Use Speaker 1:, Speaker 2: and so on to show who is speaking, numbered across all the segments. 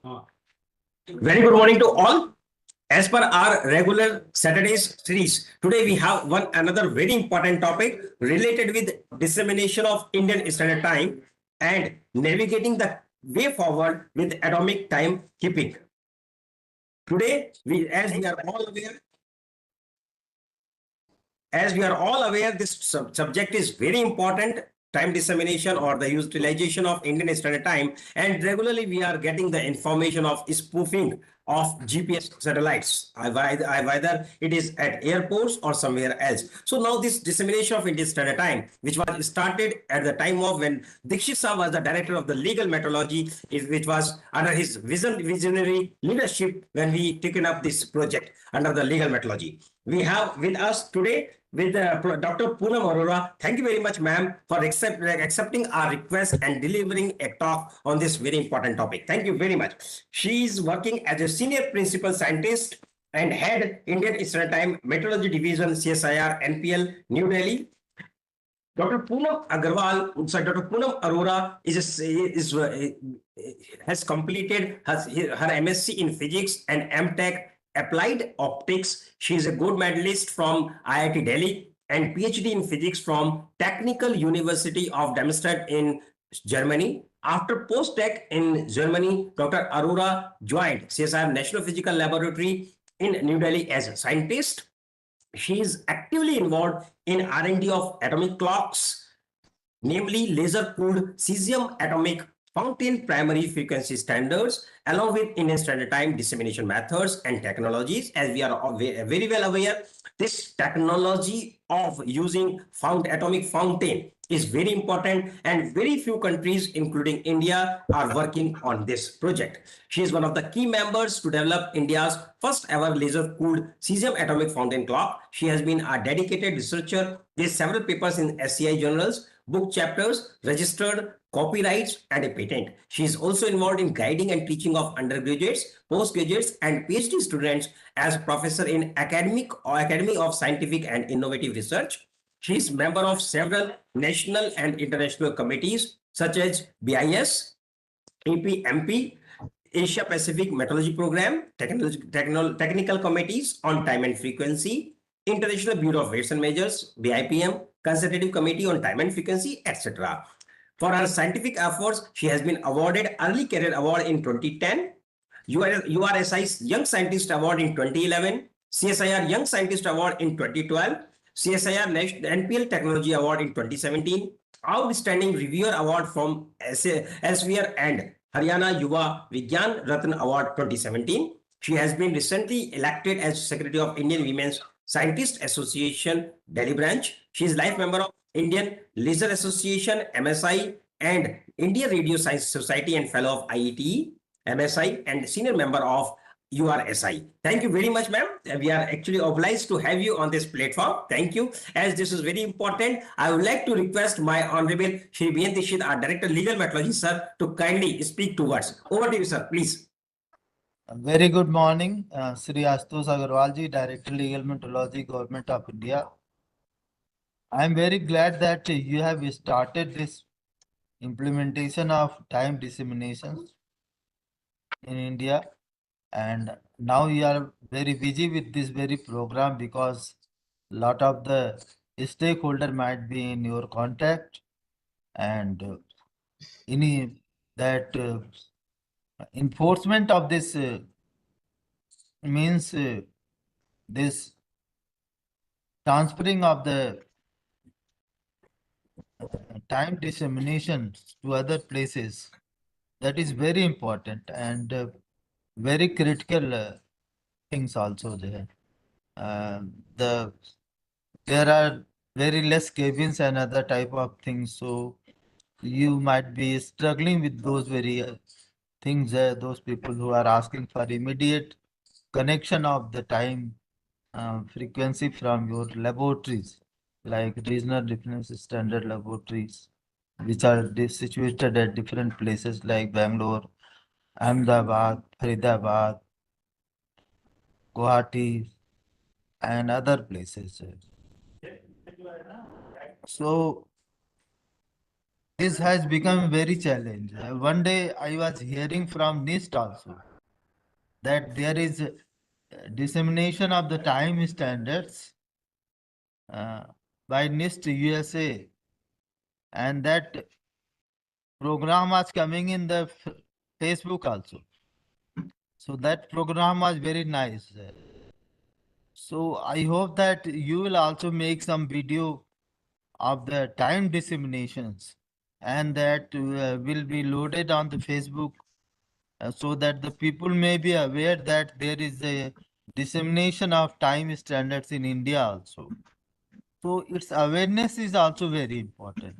Speaker 1: Very good morning to all. As per our regular Saturdays series, today we have one another very important topic related with dissemination of Indian Standard Time and navigating the way forward with atomic time keeping. Today, as we are all aware, this subject is very important. Time dissemination or the utilization of Indian Standard Time, and regularly we are getting the information of spoofing of GPS satellites, whether it is at airports or somewhere else. So now this dissemination of Indian Standard Time, which was started at the time of when Dikshit Saab was the director of the legal metrology, which was under his visionary leadership when we taken up this project under the legal metrology. We have with us today with Dr. Poonam Arora. Thank you very much, ma'am, for accepting our request and delivering a talk on this very important topic. Thank you very much. She is working as a senior principal scientist and head Indian Standard Time Meteorology Division, CSIR, NPL, New Delhi. Dr. Poonam Agarwal, sorry, Dr. Poonam Arora has completed her MSc in physics and MTech applied optics. She is a gold medalist from IIT Delhi and PhD in physics from Technical University of Darmstadt in Germany. After post-tech in Germany, Dr. Arora joined CSIR National Physical Laboratory in New Delhi as a scientist. She is actively involved in R&D of atomic clocks, namely laser-cooled cesium atomic fountain primary frequency standards, along with Indian Standard Time dissemination methods and technologies. As we are very well aware, this technology of using atomic fountain is very important, and very few countries, including India, are working on this project. She is one of the key members to develop India's first ever laser-cooled cesium atomic fountain clock. She has been a dedicated researcher with several papers in SCI journals, book chapters, registered copyrights, and a patent. She is also involved in guiding and teaching of undergraduates, postgraduates, and PhD students as professor in Academy of Scientific and Innovative Research. She is member of several national and international committees such as BIS, APMP, Asia Pacific Meteorology Program, technical committees on time and frequency, International Bureau of Weights and Measures, BIPM, Consultative Committee on Time and Frequency, etc. For her scientific efforts, she has been awarded Early Career Award in 2010, URSI's Young Scientist Award in 2011, CSIR Young Scientist Award in 2012, CSIR NPL Technology Award in 2017, Outstanding Reviewer Award from Elsevier and Haryana Yuva Vigyan Ratna Award 2017. She has been recently elected as Secretary of Indian Women's Scientist Association Delhi branch. She is life member of Indian Laser Association MSI and India Radio Science Society and fellow of IETE MSI and senior member of URSI. Thank you very much, ma'am. We are actually obliged to have you on this platform. Thank you. As this is very important, I would like to request my Honorable Shri B.N. Dixit, our Director Legal Metrology, sir, to kindly speak to us. Over to you, sir, please.
Speaker 2: Very good morning, Sri Astos Agarwalji, Director Legal Metrology, Government of India. I am very glad that you have started this implementation of time dissemination in India, and now you are very busy with this very program because a lot of the stakeholder might be in your contact, and in that enforcement of this means this transferring of the time dissemination to other places, that is very important and very critical things also there. There are very less cabins and other type of things, so you might be struggling with those very things. Those people who are asking for immediate connection of the time frequency from your laboratories, like regional reference standard laboratories, which are situated at different places like Bangalore, Ahmedabad, Faridabad, Guwahati, and other places. So this has become very challenging. One day I was hearing from NIST also that there is dissemination of the time standards uh, by NIST USA, and that program was coming in the Facebook also. So that program was very nice. So I hope that you will also make some video of the time disseminations, and that will be loaded on the Facebook so that the people may be aware that there is a dissemination of time standards in India also. So its awareness is also very important.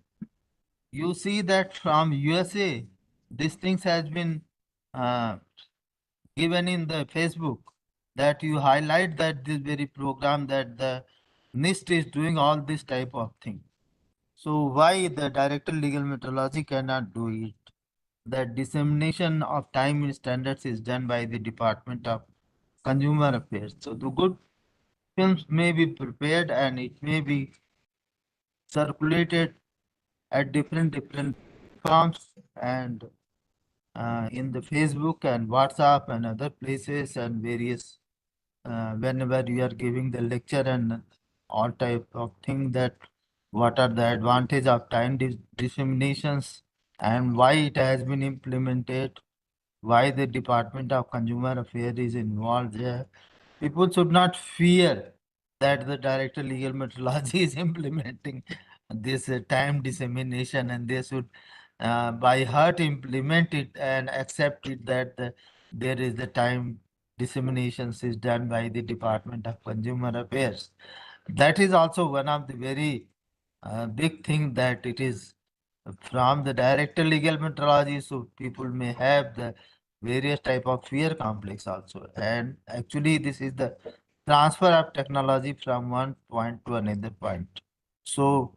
Speaker 2: You see that from USA, these things has been uh, given in the Facebook, that you highlight that this very program that the NIST is doing all this type of thing. So why the Director Legal Metrology cannot do it? The dissemination of time standards is done by the Department of Consumer Affairs. So the good films may be prepared and it may be circulated at different forms, and in the Facebook and WhatsApp and other places and various whenever you are giving the lecture and all type of thing, that what are the advantage of time disseminations and why it has been implemented, why the Department of Consumer Affairs is involved there. People should not fear that the Director Legal Metrology is implementing this time dissemination, and they should by heart implement it and accept it that there is the time disseminations is done by the Department of Consumer Affairs. That is also one of the very big thing, that it is from the Director Legal Metrology, so people may have the various type of fear complex also. And actually this is the transfer of technology from one point to another point. So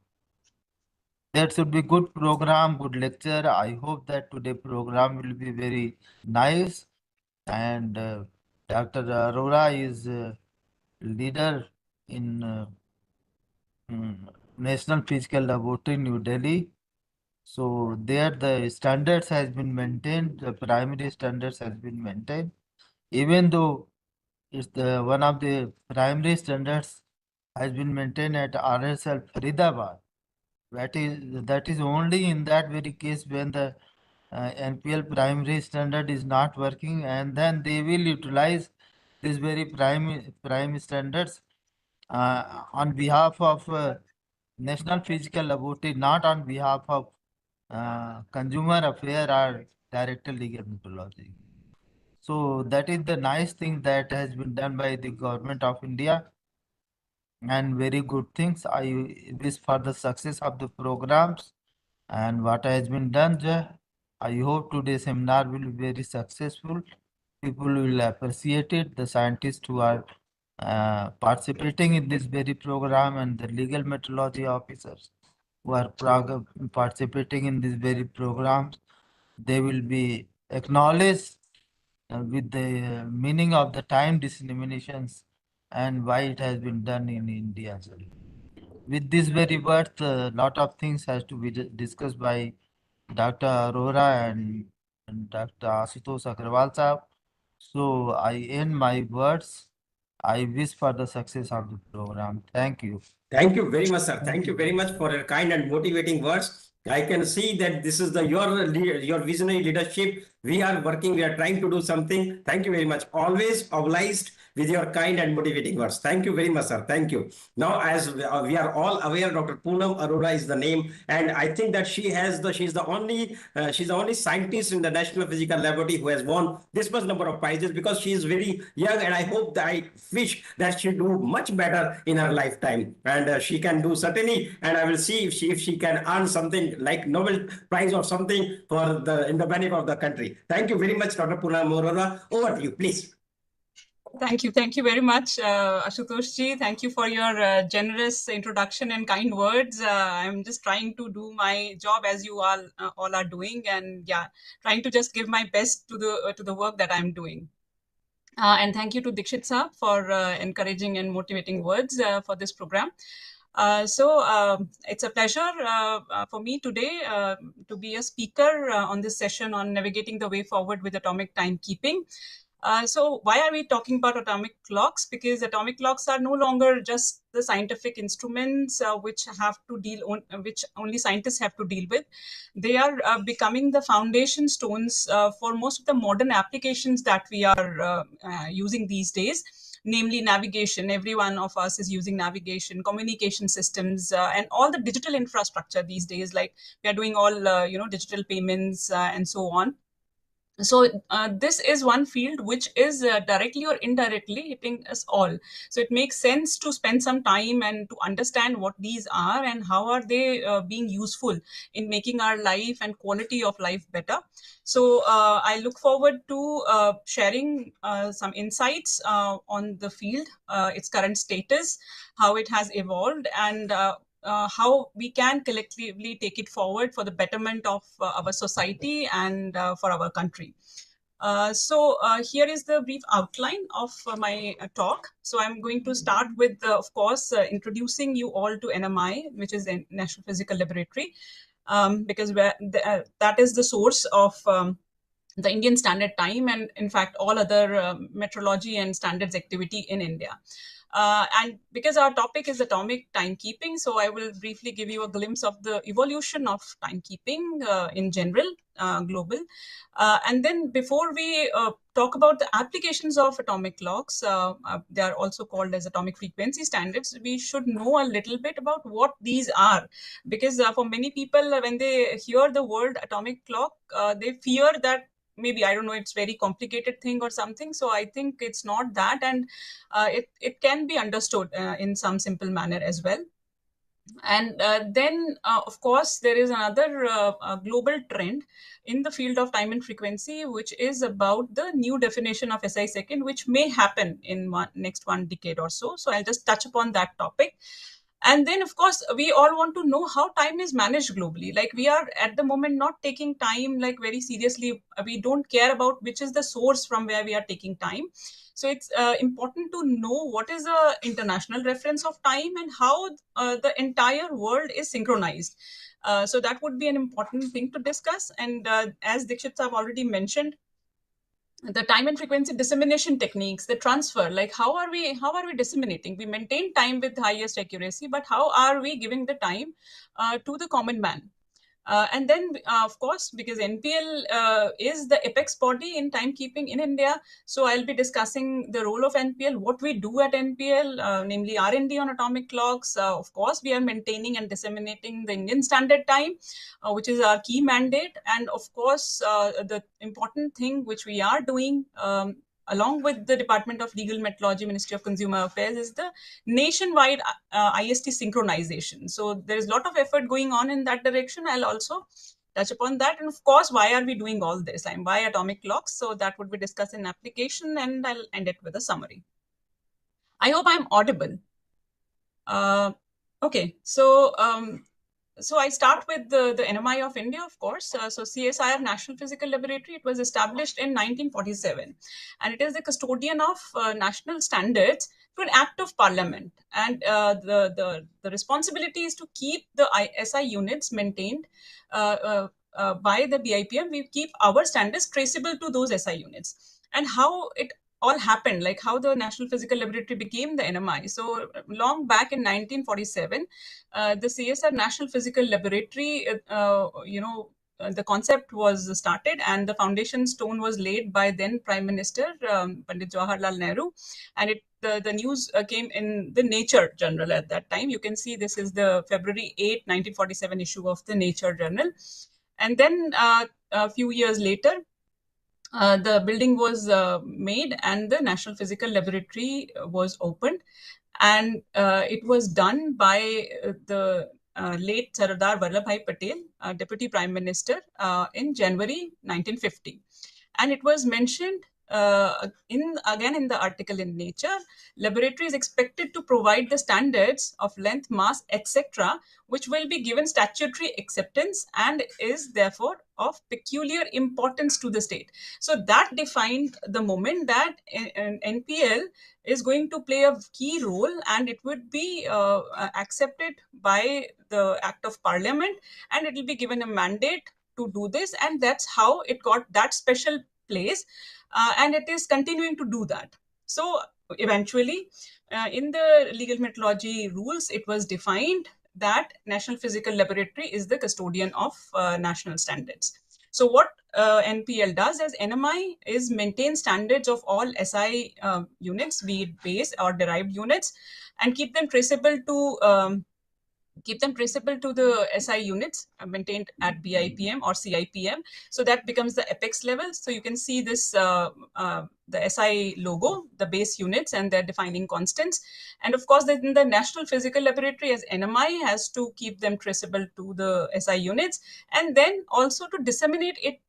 Speaker 2: that should be good program, good lecture. I hope that today program will be very nice. And Dr. Arora is leader in National Physical Laboratory, New Delhi. So there the standards has been maintained, the primary standards has been maintained, even though it's the one of the primary standards has been maintained at RSL Faridabad. That is only in that very case when the NPL primary standard is not working, and then they will utilize these very prime standards on behalf of National Physical Laboratory, not on behalf of Consumer Affair or Director Legal Metrology. So that is the nice thing that has been done by the government of India, and very good things. I wish for the success of the programs and what has been done there. I hope today's seminar will be very successful. People will appreciate it. The scientists who are participating in this very program, and the legal metrology officers who are participating in this very programs, they will be acknowledged with the meaning of the time disseminations and why it has been done in India. With this very words, a lot of things has to be discussed by Dr. Arora and Dr. Asutosh Agrawal sahab. So I end my words. I wish for the success of the program. Thank you.
Speaker 1: Thank you very much, sir. Thank you very much for your kind and motivating words. I can see that this is your visionary leadership. We are working. We are trying to do something. Thank you very much. Always obliged with your kind and motivating words. Thank you very much, sir. Thank you. Now, as we are all aware, Dr. Poonam Arora is the name, and I think that she's the only scientist in the National Physical Laboratory who has won this much number of prizes, because she is very young, and I wish that she do much better in her lifetime, and she can do certainly. And I will see if she can earn something like Nobel Prize or something for the in the benefit of the country. Thank you very much, Dr. Poonam Arora. Over to you, please.
Speaker 3: Thank you very much, Ashutosh ji. Thank you for your generous introduction and kind words. I'm just trying to do my job as you all are doing, and yeah, trying to just give my best to the work that I'm doing. And thank you to Dikshit sir for encouraging and motivating words for this program. It's a pleasure for me today to be a speaker on this session on navigating the way forward with atomic timekeeping. So why are we talking about atomic clocks? Because atomic clocks are no longer just the scientific instruments which only scientists have to deal with. They are becoming the foundation stones for most of the modern applications that we are using these days, namely navigation. Every one of us is using navigation, communication systems, and all the digital infrastructure these days. Like we are doing all digital payments and so on. So this is one field which is directly or indirectly hitting us all. So it makes sense to spend some time and to understand what these are and how are they being useful in making our life and quality of life better. So I look forward to sharing some insights on the field, its current status, how it has evolved, and how we can collectively take it forward for the betterment of our society and for our country. Here is the brief outline of my talk. So I'm going to start with, of course, introducing you all to NMI, which is the National Physical Laboratory, because that is the source of the Indian Standard Time and, in fact, all other metrology and standards activity in India. And because our topic is atomic timekeeping, so I will briefly give you a glimpse of the evolution of timekeeping in general, global. And then before we talk about the applications of atomic clocks, they are also called as atomic frequency standards, we should know a little bit about what these are. Because for many people, when they hear the word atomic clock, they fear that maybe, I don't know, it's very complicated thing or something. So I think it's not that, and it can be understood in some simple manner as well. And then, of course, there is another global trend in the field of time and frequency, which is about the new definition of SI second, which may happen in next one decade or so. So I'll just touch upon that topic. And then, of course, we all want to know how time is managed globally. Like, we are at the moment not taking time like very seriously. We don't care about which is the source from where we are taking time. So it's important to know what is the international reference of time and how the entire world is synchronized. So that would be an important thing to discuss. And as Dikshit have already mentioned, the time and frequency dissemination techniques, the transfer, like how are we disseminating? We maintain time with highest accuracy, but how are we giving the time to the common man? And then, of course, because NPL is the apex body in timekeeping in India, so I'll be discussing the role of NPL, what we do at NPL, namely R&D on atomic clocks. Of course, we are maintaining and disseminating the Indian Standard Time, which is our key mandate. And of course, the important thing which we are doing, along with the Department of Legal Metrology, Ministry of Consumer Affairs, is the nationwide IST synchronization. So there is a lot of effort going on in that direction. I'll also touch upon that. And of course, why are we doing all this? And why atomic clocks? So that would be discussed in application, and I'll end it with a summary. I hope I'm audible. Okay, so I start with the NMI of India, of course. So CSIR, National Physical Laboratory, it was established in 1947, and it is the custodian of national standards through an act of parliament. And the responsibility is to keep the SI units maintained by the BIPM. We keep our standards traceable to those SI units. And how it all happened, like how the National Physical Laboratory became the NMI. So long back in 1947, the CSR National Physical Laboratory, the concept was started and the foundation stone was laid by then Prime Minister Pandit Jawaharlal Nehru. And the news came in the Nature Journal at that time. You can see this is the February 8, 1947 issue of the Nature Journal. And then a few years later, the building was made and the National Physical Laboratory was opened. And it was done by the late Sardar Vallabhbhai Patel, Deputy Prime Minister, in January 1950. And it was mentioned in the article in Nature, laboratory is expected to provide the standards of length, mass, etc., which will be given statutory acceptance and is therefore of peculiar importance to the state. So that defined the moment that NPL is going to play a key role, and it would be accepted by the Act of Parliament, and it will be given a mandate to do this, and that's how it got that special place, and it is continuing to do that. So eventually, in the legal methodology rules, it was defined that National Physical Laboratory is the custodian of national standards. So what NPL does as NMI is maintain standards of all SI units, be it base or derived units, and keep them traceable to the SI units maintained at BIPM or CIPM. So that becomes the apex level. So you can see this, the SI logo, the base units, and their defining constants. And of course, then the National Physical Laboratory as NMI has to keep them traceable to the SI units, and then also to disseminate it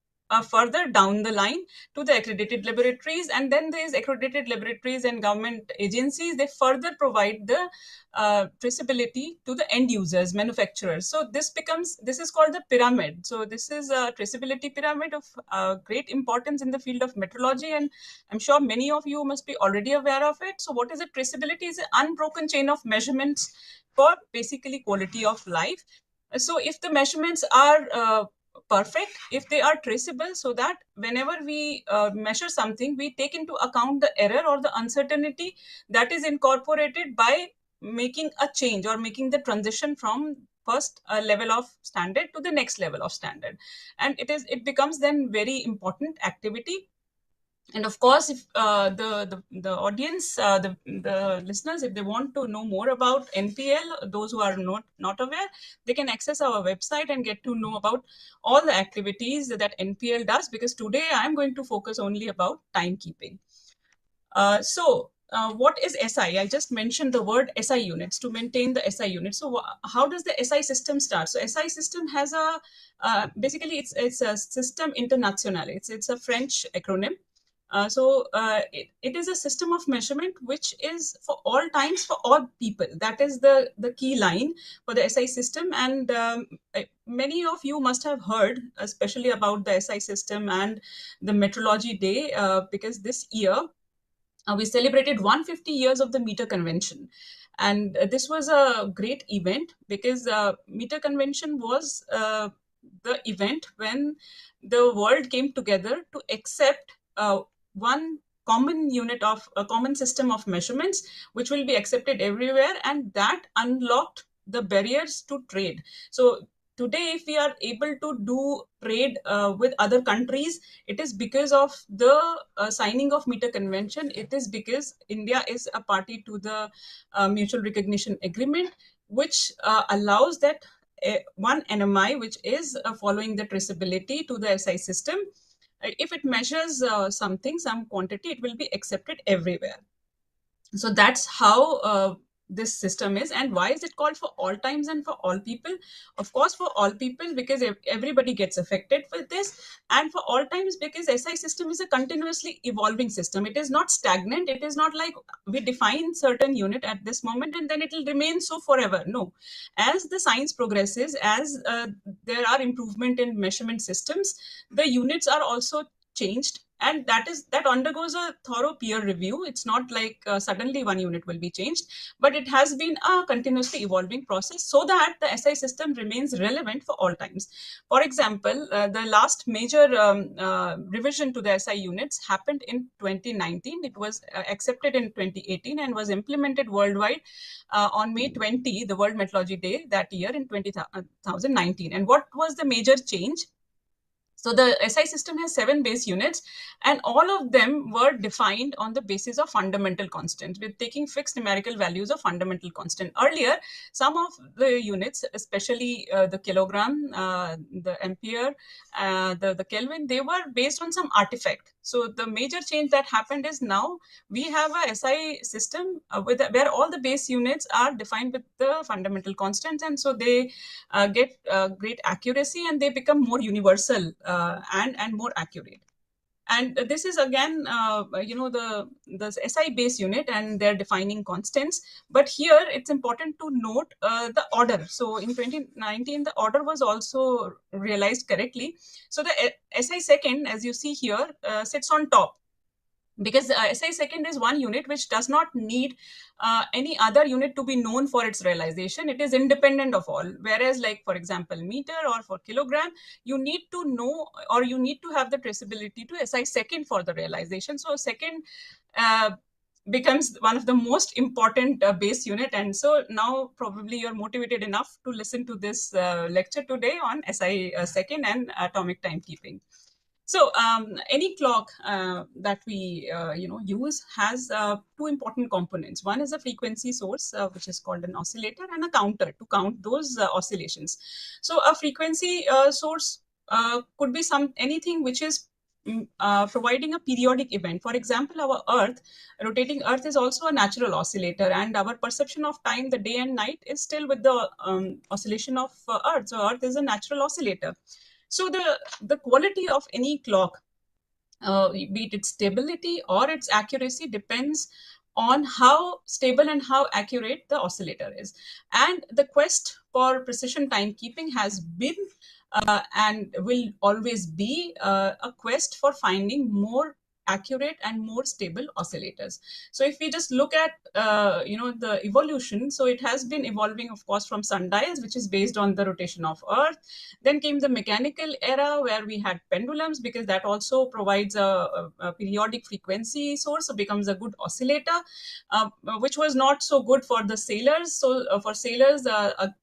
Speaker 3: further down the line to the accredited laboratories. And then these accredited laboratories and government agencies, they further provide the traceability to the end users, manufacturers. So this is called the pyramid. So this is a traceability pyramid of great importance in the field of metrology, and I'm sure many of you must be already aware of it. So what is a traceability? Is an unbroken chain of measurements for basically quality of life. So if the measurements are perfect, if they are traceable, so that whenever we measure something, we take into account the error or the uncertainty that is incorporated by making a change or making the transition from first level of standard to the next level of standard, and it becomes then very important activity. And of course, if the audience, the listeners, if they want to know more about NPL, those who are not aware, they can access our website and get to know about all the activities that NPL does, because today I'm going to focus only about timekeeping. What is SI? I just mentioned the word SI units, to maintain the SI units. So how does the SI system start? So SI system has a, basically it's a system international. It's a French acronym. It is a system of measurement which is for all times, for all people. That is the key line for the SI system. And many of you must have heard, especially about the SI system and the Metrology Day, because this year we celebrated 150 years of the Meter Convention. And this was a great event, because Meter Convention was the event when the world came together to accept one common unit of a common system of measurements, which will be accepted everywhere, and that unlocked the barriers to trade. So today, if we are able to do trade with other countries, it is because of the signing of Meter Convention. It is because India is a party to the mutual recognition agreement, which allows that one NMI, which is following the traceability to the SI system, if it measures some quantity, it will be accepted everywhere. So that's how this system is. And why is it called for all times and for all people? Of course, for all people, because everybody gets affected with this, and for all times, because SI system is a continuously evolving system. It is not stagnant. It is not like we define certain unit at this moment and then it will remain so forever. No, as the science progresses, as there are improvement in measurement systems, the units are also changed, and that undergoes a thorough peer review. It's not like suddenly one unit will be changed, but it has been a continuously evolving process, so that the SI system remains relevant for all times. For example, the last major revision to the SI units happened in 2019. It was accepted in 2018 and was implemented worldwide on May 20, the World Metrology Day that year in 2019. And what was the major change? So the SI system has 7 base units, and all of them were defined on the basis of fundamental constant, with taking fixed numerical values of fundamental constant. Earlier, some of the units, especially the kilogram, the ampere, the Kelvin, they were based on some artifact. So the major change that happened is now we have a SI system where all the base units are defined with the fundamental constants, and so they get great accuracy, and they become more universal and more accurate. And this is again, the SI base unit, and they're defining constants. But here it's important to note the order. So in 2019, the order was also realized correctly. So the SI second, as you see here, sits on top, because SI second is one unit which does not need any other unit to be known for its realization. It is independent of all. Whereas, like for example, meter or for kilogram, you need to know, or you need to have the traceability to SI second for the realization. So second becomes one of the most important base unit. And so now probably you're motivated enough to listen to this lecture today on SI second and atomic timekeeping. So any clock that we use has two important components. One is a frequency source, which is called an oscillator, and a counter to count those oscillations. So a frequency source could be anything which is providing a periodic event. For example, our Earth, rotating Earth, is also a natural oscillator, and our perception of time, the day and night, is still with the oscillation of Earth. So Earth is a natural oscillator. So the quality of any clock, be it its stability or its accuracy, depends on how stable and how accurate the oscillator is. And the quest for precision timekeeping has been and will always be a quest for finding more accurate and more stable oscillators. So if we just look at the evolution, so it has been evolving, of course, from sundials, which is based on the rotation of Earth. Then came the mechanical era, where we had pendulums, because that also provides a periodic frequency source, so becomes a good oscillator, which was not so good for the sailors. So for sailors,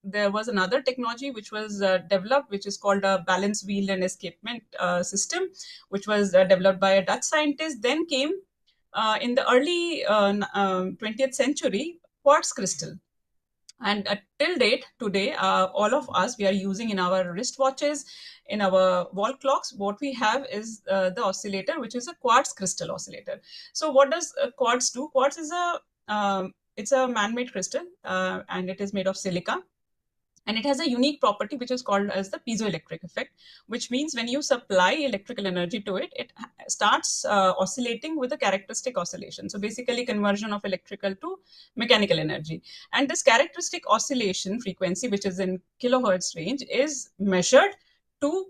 Speaker 3: there was another technology which was developed, which is called a balance wheel and escapement system, which was developed by a Dutch scientist. Then came in the early 20th century, quartz crystal. And till date, today, all of us, we are using in our wristwatches, in our wall clocks, what we have is the oscillator, which is a quartz crystal oscillator. So what does quartz do? Quartz is it's a man-made crystal, and it is made of silica. And it has a unique property which is called as the piezoelectric effect, which means when you supply electrical energy to it, it starts oscillating with a characteristic oscillation. So basically conversion of electrical to mechanical energy. And this characteristic oscillation frequency, which is in kilohertz range, is measured to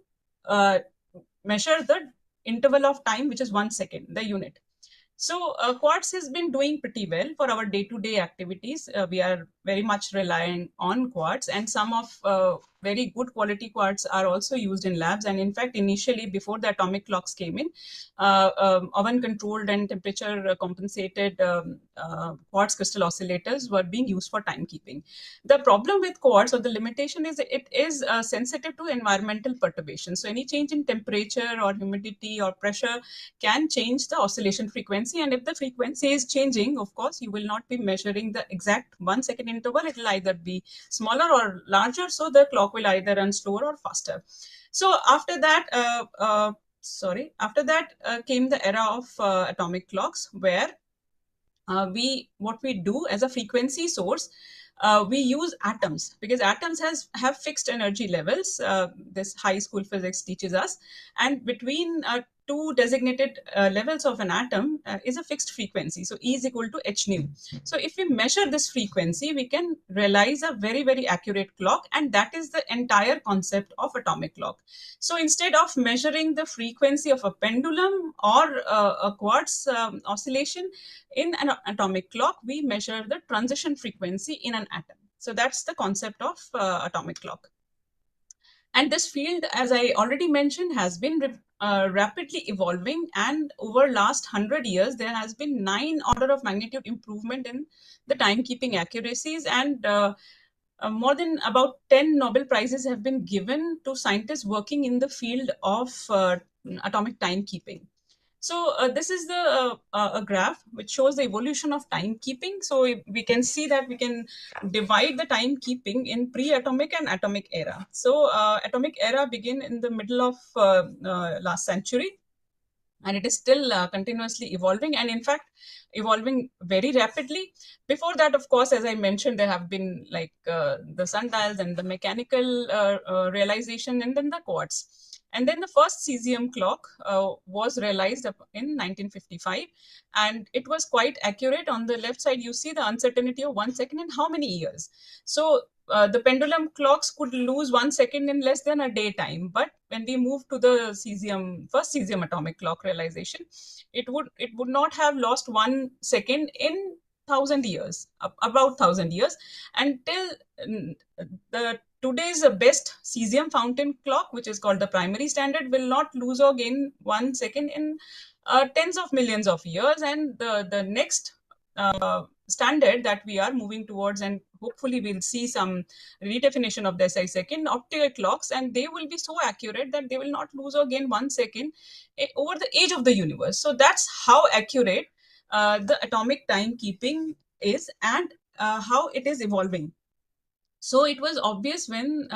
Speaker 3: measure the interval of time, which is 1 second, the unit. So quartz has been doing pretty well for our day-to-day activities. We are very much relying on quartz, and some of very good quality quartz are also used in labs. And in fact, initially, before the atomic clocks came in, oven-controlled and temperature-compensated quartz crystal oscillators were being used for timekeeping. The problem with quartz, or the limitation, is it is sensitive to environmental perturbations. So any change in temperature or humidity or pressure can change the oscillation frequency. And if the frequency is changing, of course, you will not be measuring the exact 1 second interval. It will either be smaller or larger. So the clock will either run slower or faster. So after that, came the era of atomic clocks, where what we do as a frequency source, we use atoms, because atoms have fixed energy levels. This high school physics teaches us. And between two designated levels of an atom is a fixed frequency. So E is equal to h nu. So if we measure this frequency, we can realize a very, very accurate clock. And that is the entire concept of atomic clock. So instead of measuring the frequency of a pendulum or a quartz oscillation in an atomic clock, we measure the transition frequency in an atom. So that's the concept of atomic clock. And this field, as I already mentioned, has been rapidly evolving. And over last 100 years, there has been 9 order of magnitude improvement in the timekeeping accuracies. And more than about 10 Nobel Prizes have been given to scientists working in the field of atomic timekeeping. So this is a graph which shows the evolution of timekeeping. So we can see that we can divide the timekeeping in pre-atomic and atomic era. So atomic era began in the middle of last century, and it is still continuously evolving, and in fact evolving very rapidly. Before that, of course, as I mentioned, there have been like the sundials and the mechanical realization, and then the quartz. And then the first cesium clock was realized in 1955, and it was quite accurate. On the left side, you see the uncertainty of 1 second in how many years. So the pendulum clocks could lose 1 second in less than a day time. But when we move to the first cesium atomic clock realization, it would not have lost 1 second in 1,000 years, about 1,000 years, until the today's best cesium fountain clock, which is called the primary standard, will not lose or gain 1 second in tens of millions of years. And the next standard that we are moving towards, and hopefully we'll see some redefinition of the SI second, optical clocks, and they will be so accurate that they will not lose or gain 1 second over the age of the universe. So that's how accurate the atomic timekeeping is, and how it is evolving. So it was obvious when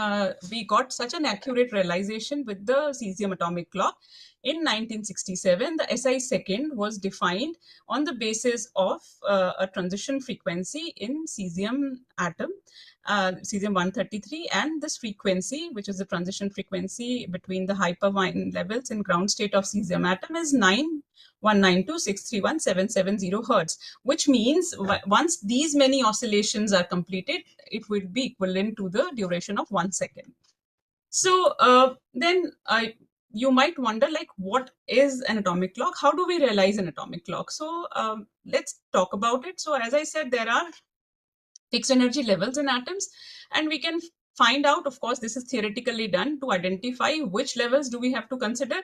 Speaker 3: we got such an accurate realization with the cesium atomic clock. In 1967, the SI second was defined on the basis of a transition frequency in cesium atom, cesium 133, and this frequency, which is the transition frequency between the hyperfine levels in ground state of cesium atom, is 9,192,631,770 hertz, which means once these many oscillations are completed, it will be equivalent to the duration of 1 second. So then you might wonder, like, what is an atomic clock? How do we realize an atomic clock? So let's talk about it. So as I said, there are fixed energy levels in atoms, and we can find out, of course, this is theoretically done to identify which levels do we have to consider.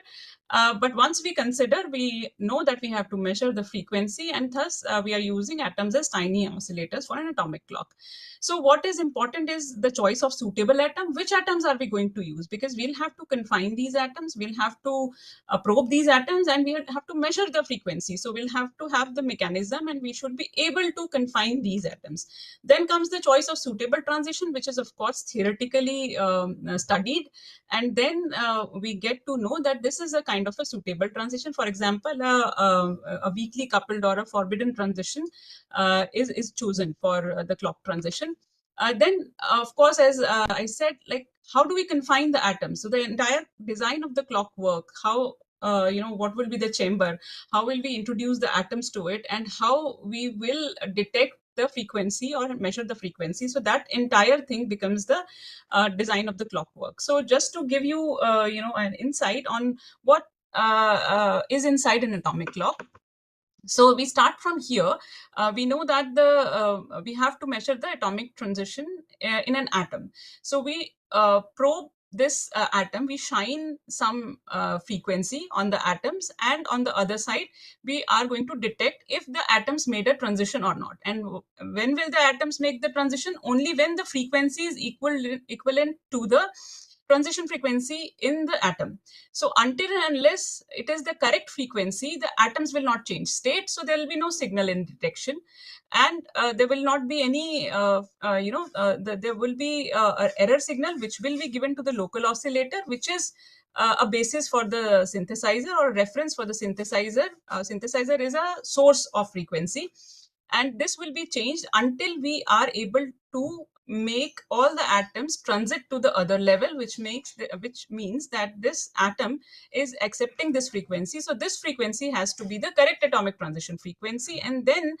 Speaker 3: But once we consider, we know that we have to measure the frequency, and thus we are using atoms as tiny oscillators for an atomic clock. So what is important is the choice of suitable atom. Which atoms are we going to use? Because we'll have to confine these atoms, we'll have to probe these atoms, and we'll have to measure the frequency. So we'll have to have the mechanism, and we should be able to confine these atoms. Then comes the choice of suitable transition, which is, of course, theoretically studied. And then we get to know that this is a kind of a suitable transition. For example, a weakly coupled or a forbidden transition is chosen for the clock transition. Then, of course, as I said, like, how do we confine the atoms? So the entire design of the clock work, how what will be the chamber, how will we introduce the atoms to it, and how we will detect the frequency or measure the frequency. So that entire thing becomes the design of the clockwork. So just to give you an insight on what is inside an atomic clock. So we start from here. We know that we have to measure the atomic transition in an atom. So we probe this atom, we shine some frequency on the atoms, and on the other side, we are going to detect if the atoms made a transition or not. And when will the atoms make the transition? Only when the frequency is equivalent to the transition frequency in the atom. So until and unless it is the correct frequency, the atoms will not change state. So there will be no signal in detection, and there will not be any, there will be an error signal which will be given to the local oscillator, which is a basis for the synthesizer or a reference for the synthesizer. Synthesizer is a source of frequency, and this will be changed until we are able to make all the atoms transit to the other level, which means that this atom is accepting this frequency. So this frequency has to be the correct atomic transition frequency. And then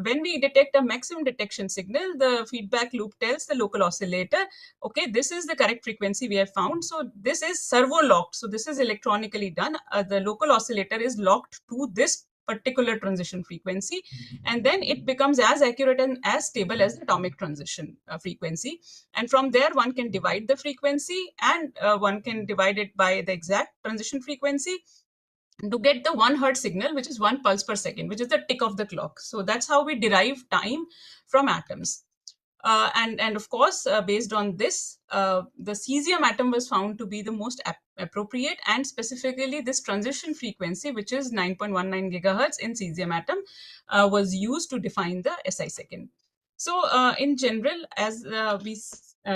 Speaker 3: when we detect a maximum detection signal, the feedback loop tells the local oscillator, okay, this is the correct frequency we have found. So this is servo locked. So this is electronically done. The local oscillator is locked to this particular transition frequency, and then it becomes as accurate and as stable as the atomic transition frequency. And from there, one can divide the frequency, and one can divide it by the exact transition frequency to get the 1 hertz signal, which is 1 pulse per second, which is the tick of the clock. So that's how we derive time from atoms. And of course, based on this, the cesium atom was found to be the most appropriate, and specifically this transition frequency, which is 9.19 gigahertz in cesium atom, was used to define the SI second. So in general, as we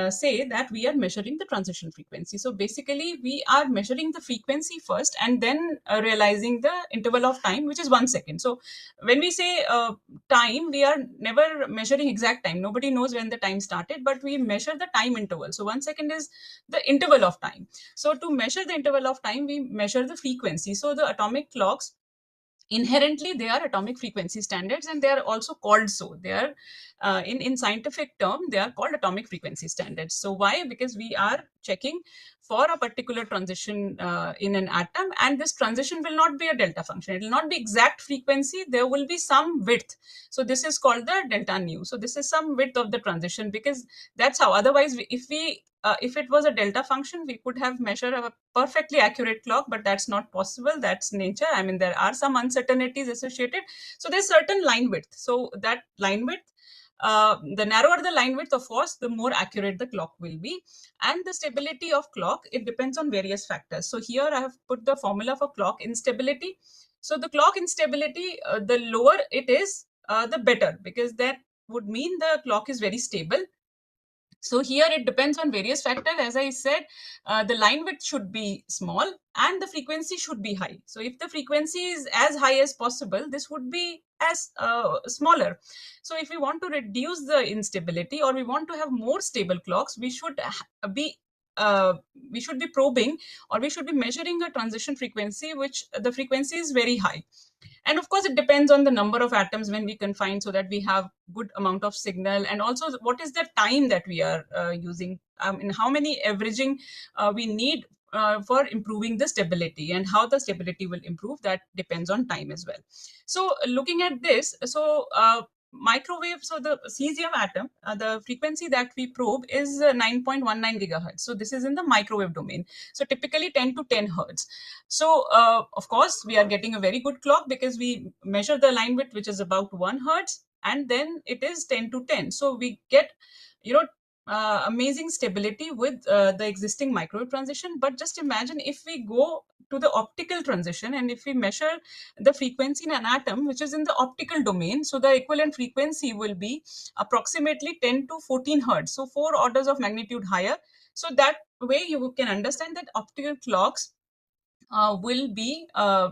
Speaker 3: say that we are measuring the transition frequency. So basically, we are measuring the frequency first and then realizing the interval of time, which is 1 second. So when we say time, we are never measuring exact time. Nobody knows when the time started, but we measure the time interval. So 1 second is the interval of time. So to measure the interval of time, we measure the frequency. So the atomic clocks, inherently they are atomic frequency standards, and they are also called so. They are in scientific term, they are called atomic frequency standards. So why? Because we are checking for a particular transition in an atom, and this transition will not be a delta function. It will not be exact frequency. There will be some width. So this is called the delta nu. So this is some width of the transition, because that's how. Otherwise, if it was a delta function, we could have measured a perfectly accurate clock, but that's not possible. That's nature. I mean, there are some uncertainties associated. So there's certain line width. So that line width, the narrower the line width, of course, the more accurate the clock will be. And the stability of clock, it depends on various factors. So here I have put the formula for clock instability. So the clock instability, the lower it is, the better, because that would mean the clock is very stable. So here it depends on various factors. As I said, the line width should be small and the frequency should be high. So if the frequency is as high as possible, this would be as smaller. So if we want to reduce the instability, or we want to have more stable clocks, we should be probing, or we should be measuring a transition frequency which the frequency is very high. And of course, it depends on the number of atoms when we confine, so that we have good amount of signal. And also, what is the time that we are using, and how many averaging we need for improving the stability, and how the stability will improve, that depends on time as well. So looking at this, so microwave, so the cesium atom, the frequency that we probe is 9.19 gigahertz. So this is in the microwave domain. So typically 10 to 10 hertz. So of course, we are getting a very good clock, because we measure the line width, which is about 1 hertz, and then it is 10 to 10. So we get, amazing stability with the existing microwave transition. But just imagine if we go to the optical transition, and if we measure the frequency in an atom which is in the optical domain, so the equivalent frequency will be approximately 10 to 14 hertz. So 4 orders of magnitude higher. So that way you can understand that optical clocks will be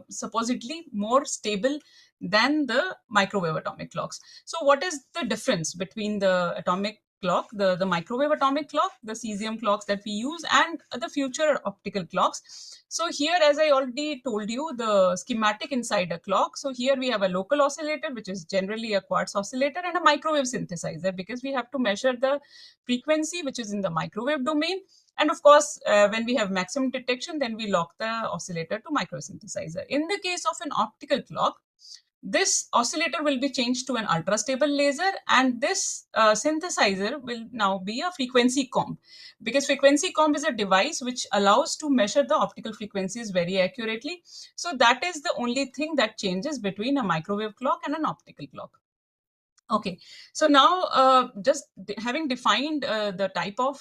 Speaker 3: supposedly more stable than the microwave atomic clocks. So what is the difference between the atomic clock, the microwave atomic clock, the cesium clocks that we use, and the future optical clocks? So here, as I already told you, the schematic inside a clock. So here we have a local oscillator, which is generally a quartz oscillator, and a microwave synthesizer, because we have to measure the frequency which is in the microwave domain. And of course, when we have maximum detection, then we lock the oscillator to microsynthesizer. In the case of an optical clock, this oscillator will be changed to an ultra stable laser, and this synthesizer will now be a frequency comb, because frequency comb is a device which allows to measure the optical frequencies very accurately. So that is the only thing that changes between a microwave clock and an optical clock. Okay, so now just having defined the type of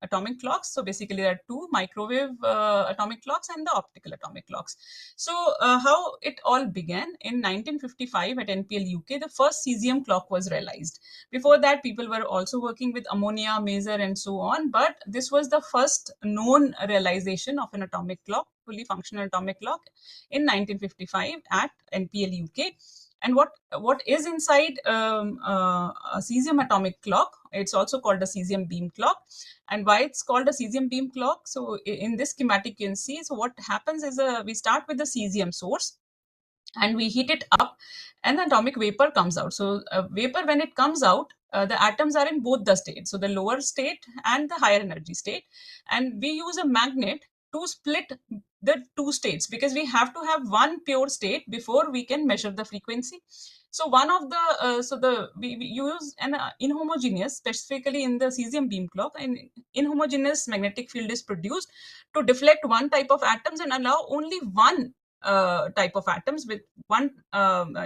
Speaker 3: atomic clocks, so basically there are two: microwave atomic clocks and the optical atomic clocks. So how it all began: in 1955 at NPL UK, the first cesium clock was realized. Before that, people were also working with ammonia, maser, and so on, but this was the first known realization of an atomic clock, fully functional atomic clock, in 1955 at NPL UK. And what is inside a cesium atomic clock? It's also called a cesium beam clock. And why it's called a cesium beam clock? So in this schematic, you can see, so what happens is we start with the cesium source, and we heat it up, and the atomic vapor comes out. So vapor, when it comes out, the atoms are in both the states, so the lower state and the higher energy state. And we use a magnet to split the two states, because we have to have one pure state before we can measure the frequency. So one of the we use an inhomogeneous, specifically in the cesium beam clock, an inhomogeneous magnetic field is produced to deflect one type of atoms and allow only one type of atoms, with one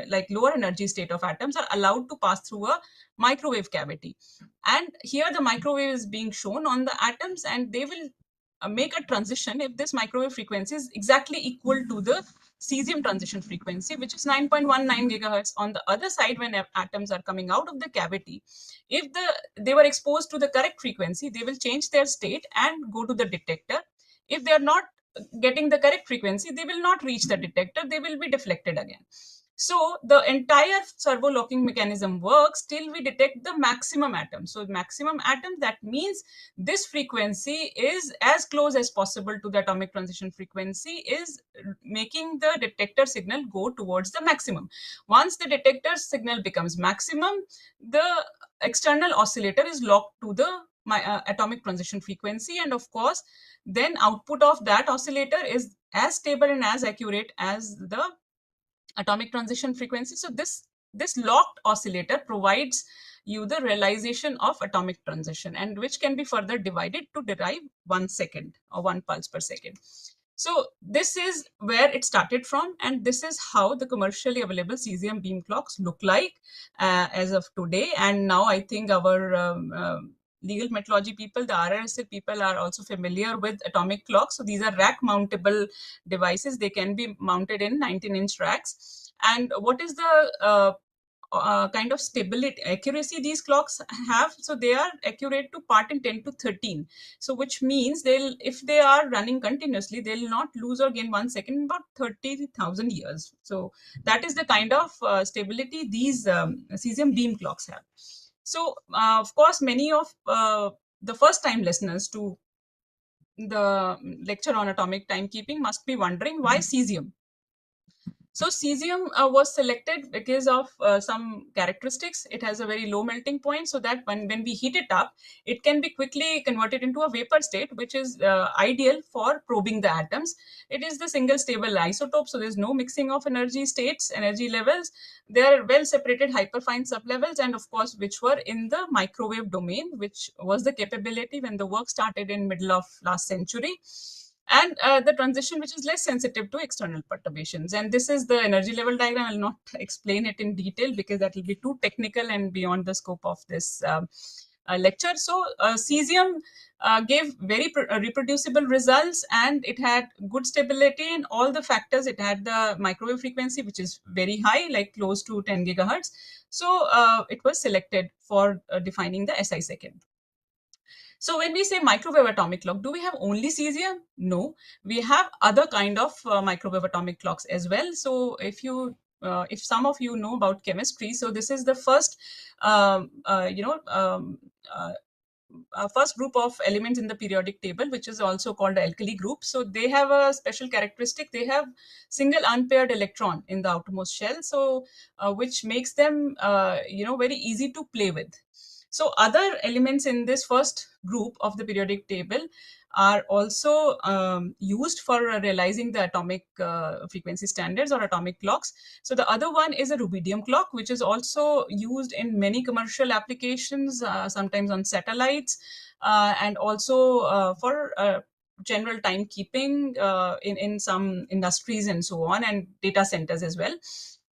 Speaker 3: like lower energy state of atoms, are allowed to pass through a microwave cavity. And here the microwave is being shown on the atoms, and they will make a transition if this microwave frequency is exactly equal to the cesium transition frequency, which is 9.19 gigahertz. On the other side, when atoms are coming out of the cavity, if they were exposed to the correct frequency, they will change their state and go to the detector. If they are not getting the correct frequency, they will not reach the detector, they will be deflected again. So the entire servo locking mechanism works till we detect the maximum atom. So maximum atom, that means this frequency is as close as possible to the atomic transition frequency, is making the detector signal go towards the maximum. Once the detector signal becomes maximum, the external oscillator is locked to the atomic transition frequency, and of course then output of that oscillator is as stable and as accurate as the atomic transition frequency. So this locked oscillator provides you the realization of atomic transition, and which can be further divided to derive 1 second or 1 pulse per second. So this is where it started from, and this is how the commercially available cesium beam clocks look like as of today. And now I think our legal metrology people, the RRSA people, are also familiar with atomic clocks. So these are rack mountable devices. They can be mounted in 19-inch racks. And what is the kind of stability accuracy these clocks have? So they are accurate to part in 10 to 13. So which means if they are running continuously, they'll not lose or gain 1 second in about 30,000 years. So that is the kind of stability these cesium beam clocks have. So of course, many of the first time listeners to the lecture on atomic timekeeping must be wondering, why cesium? So cesium was selected because of some characteristics. It has a very low melting point, so that when we heat it up, it can be quickly converted into a vapor state, which is ideal for probing the atoms. It is the single stable isotope, so there's no mixing of energy states, energy levels. They are well separated hyperfine sublevels, and of course, which were in the microwave domain, which was the capability when the work started in middle of last century. And the transition which is less sensitive to external perturbations. And this is the energy level diagram. I'll not explain it in detail because that will be too technical and beyond the scope of this lecture. So cesium gave very reproducible results, and it had good stability in all the factors. It had the microwave frequency, which is very high, like close to 10 gigahertz. So it was selected for defining the SI second. So when we say microwave atomic clock, do we have only cesium? No, we have other kind of microwave atomic clocks as well. So if some of you know about chemistry, so this is the first, first group of elements in the periodic table, which is also called the alkali group. So they have a special characteristic. They have single unpaired electron in the outermost shell, so which makes them very easy to play with. So other elements in this first group of the periodic table are also used for realizing the atomic frequency standards or atomic clocks. So the other one is a rubidium clock, which is also used in many commercial applications, sometimes on satellites, and also for general timekeeping in some industries and so on, and data centers as well.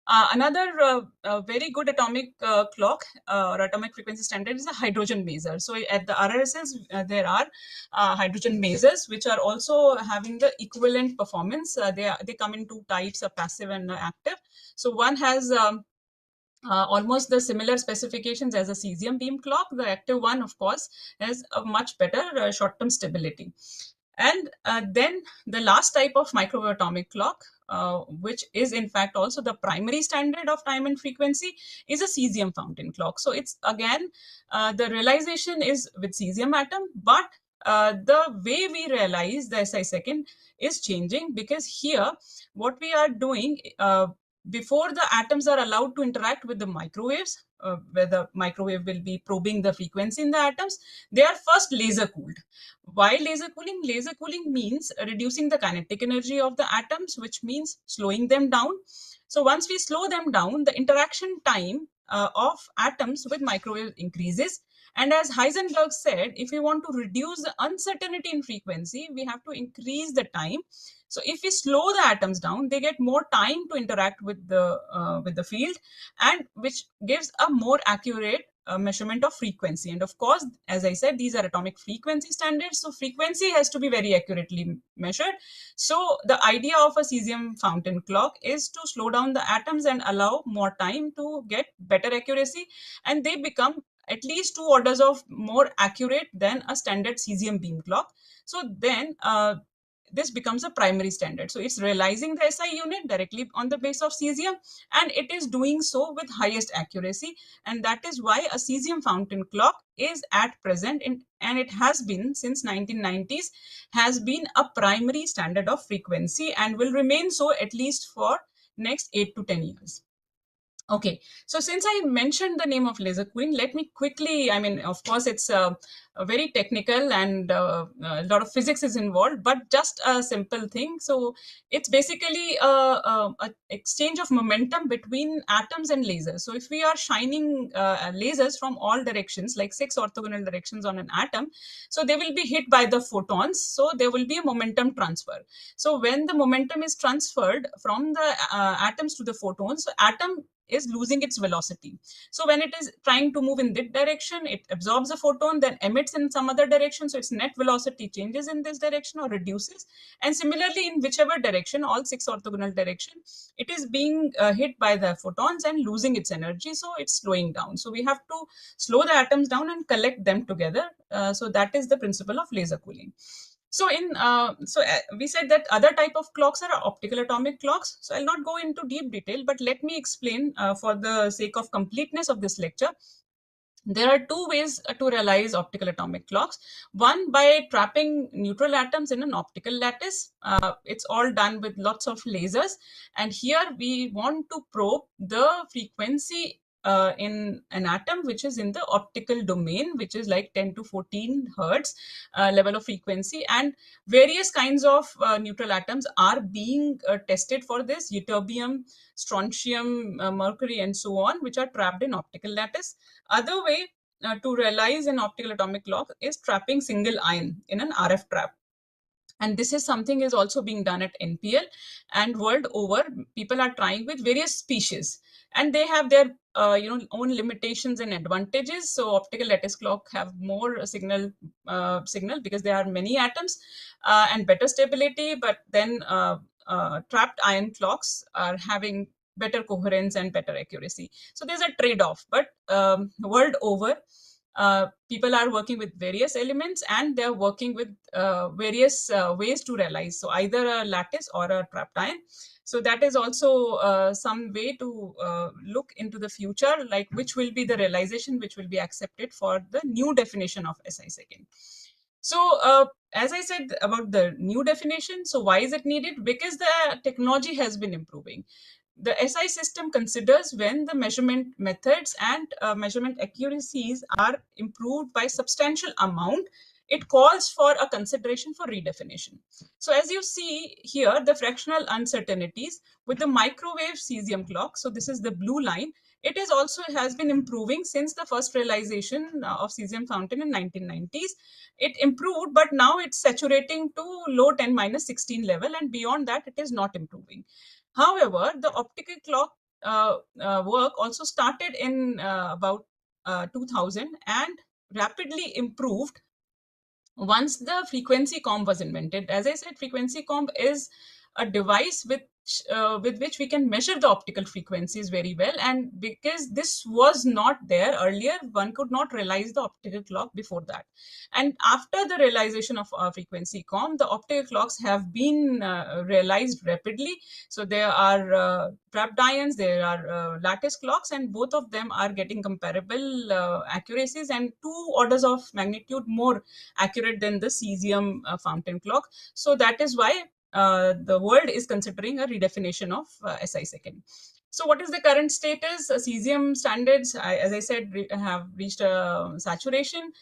Speaker 3: Another very good atomic clock or atomic frequency standard is a hydrogen maser. So at the RRSS, there are hydrogen masers, which are also having the equivalent performance. They come in two types, a passive and active. So one has almost the similar specifications as a cesium beam clock. The active one, of course, has a much better short-term stability. And then the last type of microwave atomic clock, which is in fact also the primary standard of time and frequency, is a cesium fountain clock. So it's again, the realization is with cesium atom, but the way we realize the SI second is changing, because here what we are doing, before the atoms are allowed to interact with the microwaves, where the microwave will be probing the frequency in the atoms, they are first laser cooled. Why laser cooling? Laser cooling means reducing the kinetic energy of the atoms, which means slowing them down. So once we slow them down, the interaction time of atoms with microwave increases. And as Heisenberg said, if we want to reduce the uncertainty in frequency, we have to increase the time. So if we slow the atoms down, they get more time to interact with the field, and which gives a more accurate measurement of frequency. And of course, as I said, these are atomic frequency standards. So frequency has to be very accurately measured. So the idea of a cesium fountain clock is to slow down the atoms and allow more time to get better accuracy. And they become at least 2 orders of more accurate than a standard cesium beam clock. So then this becomes a primary standard. So it's realizing the SI unit directly on the base of cesium, and it is doing so with highest accuracy. And that is why a cesium fountain clock is at present and it has been since 1990s, has been a primary standard of frequency and will remain so at least for next 8 to 10 years. Okay, so since I mentioned the name of laser queen, let me quickly, I mean, of course, it's a very technical and a lot of physics is involved, but just a simple thing. So it's basically a exchange of momentum between atoms and lasers. So if we are shining lasers from all directions, like 6 orthogonal directions on an atom, so they will be hit by the photons. So there will be a momentum transfer. So when the momentum is transferred from the atoms to the photons, so atom is losing its velocity. So when it is trying to move in that direction, it absorbs a photon, then emits in some other direction. So its net velocity changes in this direction or reduces. And similarly, in whichever direction, all 6 orthogonal direction, it is being hit by the photons and losing its energy. So it's slowing down. So we have to slow the atoms down and collect them together. So that is the principle of laser cooling. So we said that other type of clocks are optical atomic clocks. So I'll not go into deep detail, but let me explain for the sake of completeness of this lecture. There are two ways to realize optical atomic clocks. One, by trapping neutral atoms in an optical lattice. It's all done with lots of lasers. And here we want to probe the frequency in an atom which is in the optical domain, which is like 10 to 14 hertz level of frequency. And various kinds of neutral atoms are being tested for this: ytterbium, strontium, mercury, and so on, which are trapped in optical lattice. Other way to realize an optical atomic clock is trapping single ion in an RF trap. And this is something is also being done at NPL, and world over people are trying with various species, and they have their own limitations and advantages. So optical lattice clock have more signal because there are many atoms and better stability, but then trapped ion clocks are having better coherence and better accuracy. So there's a trade-off, but world over people are working with various elements, and they're working with various ways to realize. So either a lattice or a trapped ion. So that is also some way to look into the future, like which will be the realization which will be accepted for the new definition of SI second. So as I said about the new definition, so why is it needed? Because the technology has been improving. The SI system considers when the measurement methods and measurement accuracies are improved by substantial amount, it calls for a consideration for redefinition. So as you see here, the fractional uncertainties with the microwave cesium clock, so this is the blue line, it is also has been improving since the first realization of cesium fountain in 1990s. It improved, but now it's saturating to low 10 minus 16 level, and beyond that it is not improving. However, the optical clock work also started in about 2000 and rapidly improved once the frequency comb was invented. As I said, frequency comb is a device with which we can measure the optical frequencies very well. And because this was not there earlier, one could not realize the optical clock before that. And after the realization of frequency comb, the optical clocks have been realized rapidly. So there are trapped ions, there are lattice clocks, and both of them are getting comparable accuracies and 2 orders of magnitude more accurate than the cesium fountain clock. So that is why the world is considering a redefinition of SI second. So what is the current status? Cesium standards, as I said, have reached a saturation.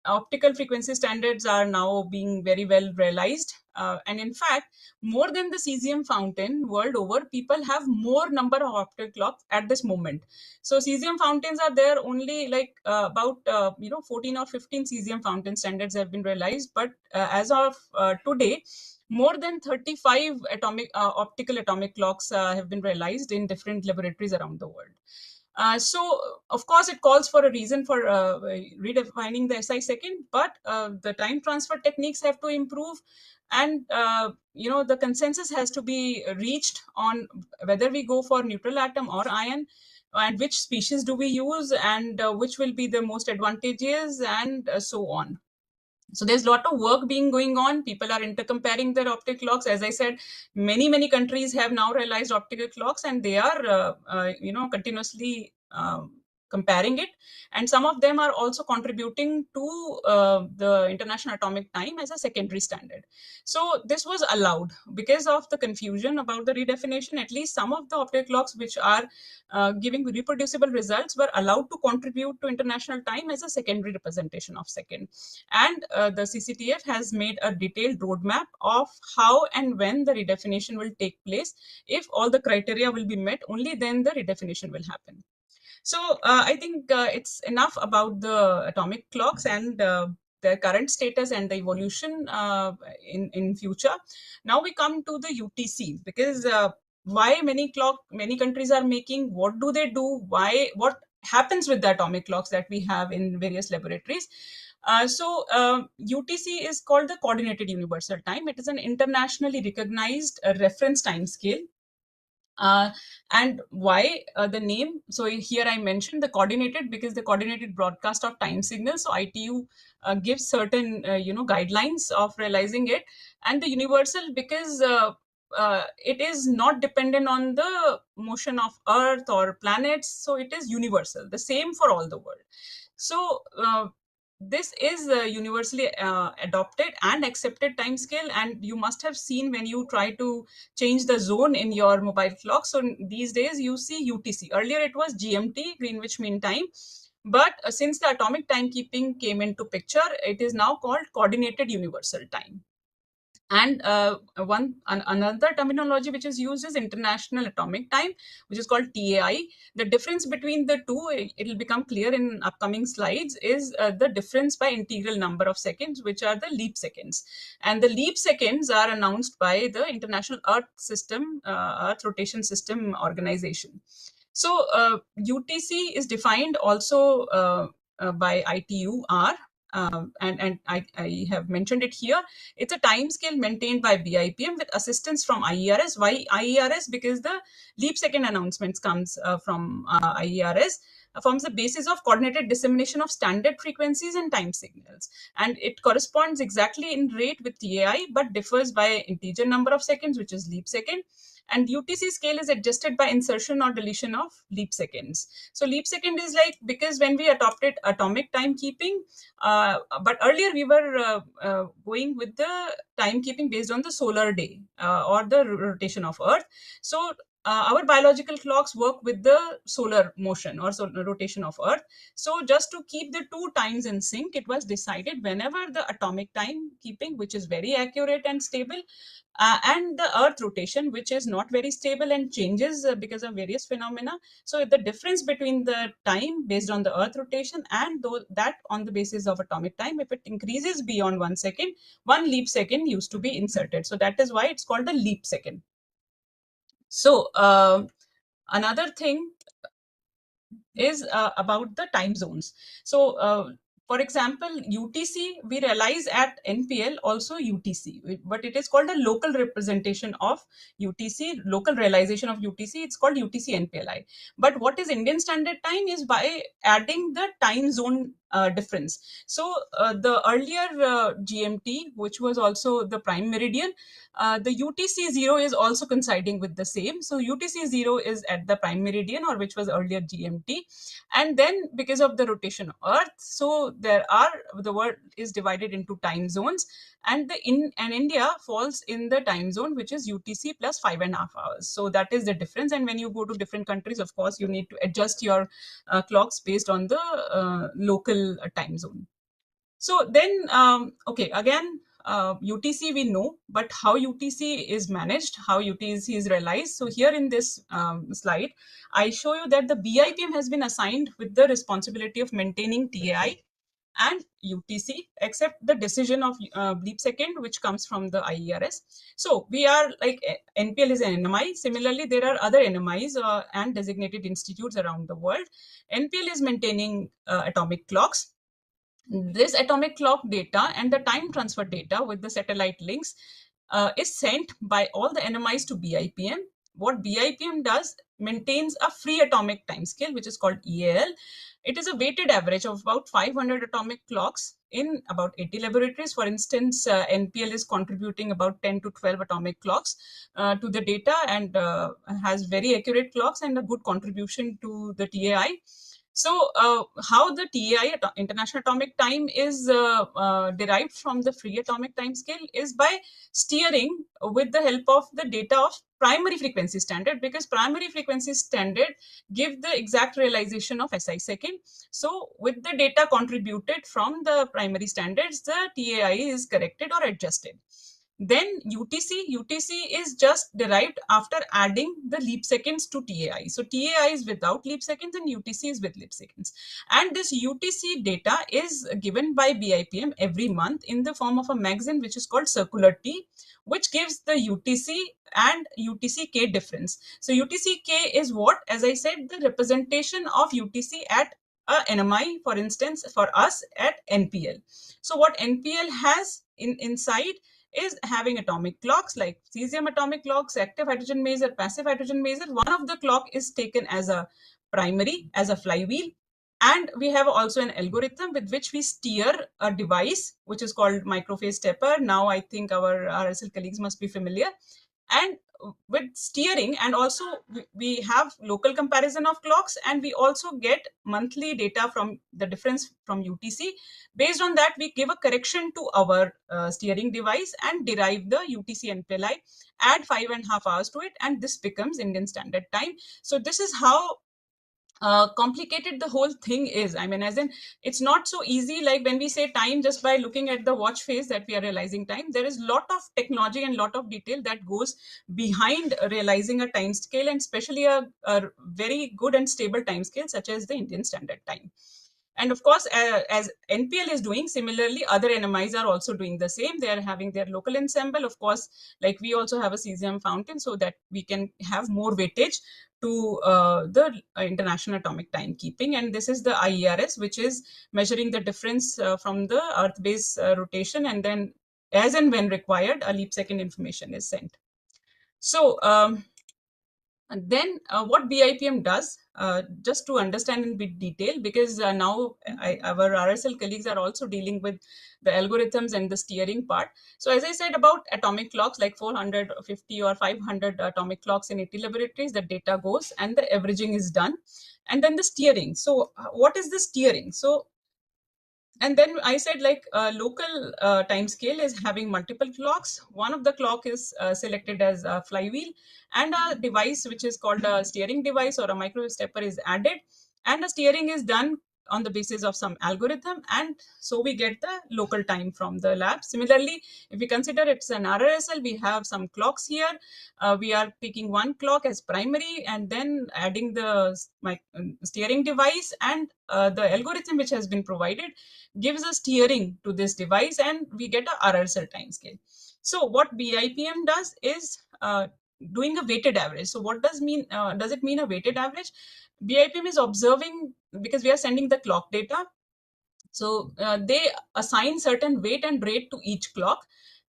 Speaker 3: Optical frequency standards are now being very well realized. And in fact, more than the cesium fountain world over, people have more number of optical clocks at this moment. So cesium fountains are there only like about 14 or 15 cesium fountain standards have been realized. But as of today, more than 35 optical atomic clocks have been realized in different laboratories around the world. So, of course, it calls for a reason for redefining the SI second, but the time transfer techniques have to improve, and the consensus has to be reached on whether we go for neutral atom or ion, and which species do we use, and which will be the most advantageous, and so on. So there's a lot of work being going on. People are intercomparing their optical clocks. As I said, many countries have now realized optical clocks, and they are continuously comparing it, and some of them are also contributing to the International Atomic Time as a secondary standard. So this was allowed because of the confusion about the redefinition. At least some of the optical clocks which are giving reproducible results were allowed to contribute to international time as a secondary representation of second. And the CCTF has made a detailed roadmap of how and when the redefinition will take place. If all the criteria will be met, only then the redefinition will happen. So I think it's enough about the atomic clocks and their current status and the evolution in future. Now we come to the UTC, because why many countries are making, what do they do, what happens with the atomic clocks that we have in various laboratories. UTC is called the Coordinated Universal Time. It is an internationally recognized reference time scale. And why the name? So here I mentioned the coordinated, because the coordinated broadcast of time signals. So ITU gives certain guidelines of realizing it, and the universal, because it is not dependent on the motion of Earth or planets. So it is universal, the same for all the world. So this is universally adopted and accepted time scale, and you must have seen when you try to change the zone in your mobile clock. So these days you see UTC. Earlier it was GMT, Greenwich Mean Time. But since the atomic timekeeping came into picture, it is now called Coordinated Universal Time. And another terminology which is used is International Atomic Time, which is called TAI. The difference between the two, it will become clear in upcoming slides, is the difference by integral number of seconds, which are the leap seconds. And the leap seconds are announced by the International Earth Rotation System Organization. So UTC is defined also by ITUR, and I have mentioned it here. It's a time scale maintained by BIPM with assistance from IERS. Why IERS? Because the leap second announcements comes from IERS, forms the basis of coordinated dissemination of standard frequencies and time signals. And it corresponds exactly in rate with TAI, but differs by integer number of seconds, which is leap second. And UTC scale is adjusted by insertion or deletion of leap seconds. So leap second is like, because when we adopted atomic timekeeping, but earlier we were going with the timekeeping based on the solar day or the rotation of Earth. So our biological clocks work with the solar motion or rotation of Earth. So just to keep the two times in sync, it was decided whenever the atomic timekeeping, which is very accurate and stable, and the Earth rotation, which is not very stable and changes because of various phenomena. So the difference between the time based on the Earth rotation and that on the basis of atomic time, if it increases beyond 1 second, 1 leap second used to be inserted. So that is why it's called a leap second. So another thing is about the time zones. So for example, UTC, we realize at NPL also UTC, but it is called a local representation of UTC, local realization of UTC. It's called UTC NPLI. But what is Indian Standard Time is by adding the time zone difference. So the earlier GMT, which was also the prime meridian, the UTC 0 is also coinciding with the same. So UTC 0 is at the prime meridian, or which was earlier GMT. And then because of the rotation of Earth, so the world is divided into time zones, and India falls in the time zone which is UTC plus 5.5 hours. So that is the difference. And when you go to different countries, of course, you need to adjust your clocks based on the local time zone. So then, okay, again, UTC we know, but how UTC is managed, how UTC is realized. So here in this slide, I show you that the BIPM has been assigned with the responsibility of maintaining TAI and UTC, except the decision of bleep second, which comes from the IERS. So we are like NPL is an NMI. Similarly, there are other NMIs and designated institutes around the world. NPL is maintaining atomic clocks. This atomic clock data and the time transfer data with the satellite links is sent by all the NMIs to BIPM. What BIPM does, maintains a free atomic time scale, which is called EAL. It is a weighted average of about 500 atomic clocks in about 80 laboratories. For instance, NPL is contributing about 10 to 12 atomic clocks to the data and has very accurate clocks and a good contribution to the TAI. So how the TAI, International Atomic Time, is derived from the free atomic time scale is by steering with the help of the data of primary frequency standard, because primary frequency standard give the exact realization of SI second. So with the data contributed from the primary standards, the TAI is corrected or adjusted. Then UTC is just derived after adding the leap seconds to TAI. So TAI is without leap seconds and UTC is with leap seconds. And this UTC data is given by BIPM every month in the form of a magazine which is called Circular T, which gives the UTC and UTC-K difference. So UTC-K is what, as I said, the representation of UTC at a NMI, for instance, for us at NPL. So what NPL has inside is having atomic clocks like cesium atomic clocks, active hydrogen maser, passive hydrogen maser. One of the clock is taken as a primary, as a flywheel. And we have also an algorithm with which we steer a device, which is called microphase stepper. Now I think our RSL colleagues must be familiar. And with steering, and also we have local comparison of clocks, and we also get monthly data from the difference from UTC. Based on that, we give a correction to our steering device and derive the UTC NPLI, add 5.5 hours to it, and this becomes Indian Standard Time. So this is how complicated the whole thing is. I mean, as in, it's not so easy like when we say time just by looking at the watch face that we are realizing time. There is lot of technology and lot of detail that goes behind realizing a time scale, and especially a very good and stable time scale such as the Indian Standard Time. And of course, as NPL is doing, similarly, other NMIs are also doing the same. They are having their local ensemble. Of course, like we also have a cesium fountain so that we can have more weightage to the International Atomic Timekeeping. And this is the IERS, which is measuring the difference from the Earth base rotation. And then as and when required, a leap second information is sent. So and then what BIPM does, just to understand in bit detail, because now our RSL colleagues are also dealing with the algorithms and the steering part. So as I said about atomic clocks, like 450 or 500 atomic clocks in 80 laboratories, the data goes and the averaging is done. And then the steering. So what is the steering? So and then I said like local time scale is having multiple clocks. One of the clock is selected as a flywheel, and a device which is called a steering device or a microwave stepper is added, and the steering is done on the basis of some algorithm, and so we get the local time from the lab. Similarly, if we consider it's an RRSL, we have some clocks here. We are picking one clock as primary and then adding the steering device, and the algorithm which has been provided gives a steering to this device, and we get a RRSL time scale. So what BIPM does is doing a weighted average. So what does it mean a weighted average? BIPM is observing, because we are sending the clock data. So they assign certain weight and rate to each clock,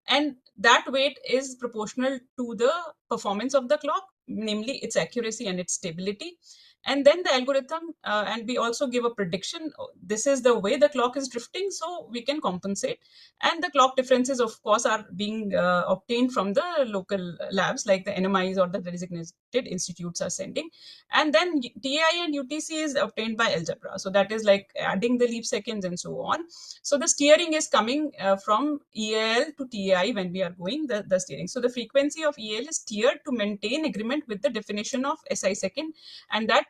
Speaker 3: and that weight is proportional to the performance of the clock, namely its accuracy and its stability. And then the algorithm, and we also give a prediction. This is the way the clock is drifting, so we can compensate. And the clock differences, of course, are being obtained from the local labs, like the NMIs or the designated institutes are sending. And then TI and UTC is obtained by algebra. So that is like adding the leap seconds and so on. So the steering is coming from EAL to TI when we are going the steering. So the frequency of EAL is steered to maintain agreement with the definition of SI second, and that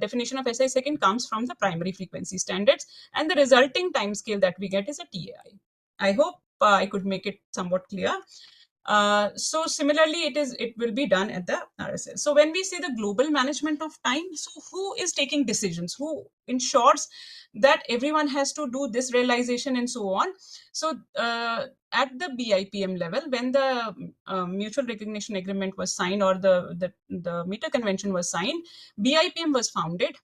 Speaker 3: definition of SI second comes from the primary frequency standards, and the resulting time scale that we get is a TAI. I hope I could make it somewhat clear. So similarly, it will be done at the RSS. So when we say the global management of time, so who is taking decisions? Who ensures that everyone has to do this realization and so on? So at the BIPM level, when the mutual recognition agreement was signed, or the meter convention was signed, BIPM was founded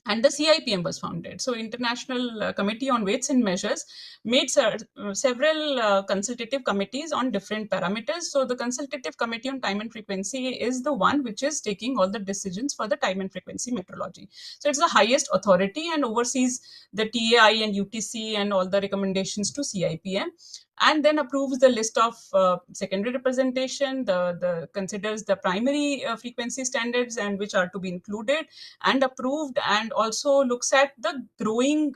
Speaker 3: and the CIPM was founded. So International Committee on Weights and Measures made several consultative committees on different parameters. So the Consultative Committee on Time and Frequency is the one which is taking all the decisions for the time and frequency metrology. So it's the highest authority and oversees the TAI and UTC and all the recommendations to CIPM, and then approves the list of secondary representation, the considers the primary frequency standards and which are to be included and approved, and also looks at the growing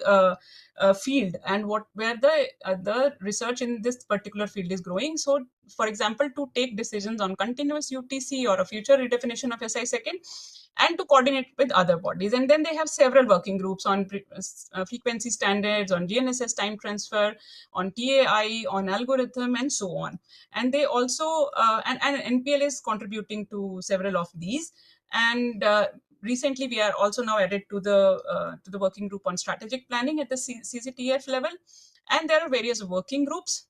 Speaker 3: field and where the research in this particular field is growing. So for example, to take decisions on continuous UTC or a future redefinition of SI second, and to coordinate with other bodies. And then they have several working groups on frequency standards, on GNSS time transfer, on TAI, on algorithm, and so on. And they also and NPL is contributing to several of these. And recently we are also now added to the working group on strategic planning at the CCTF level. And there are various working groups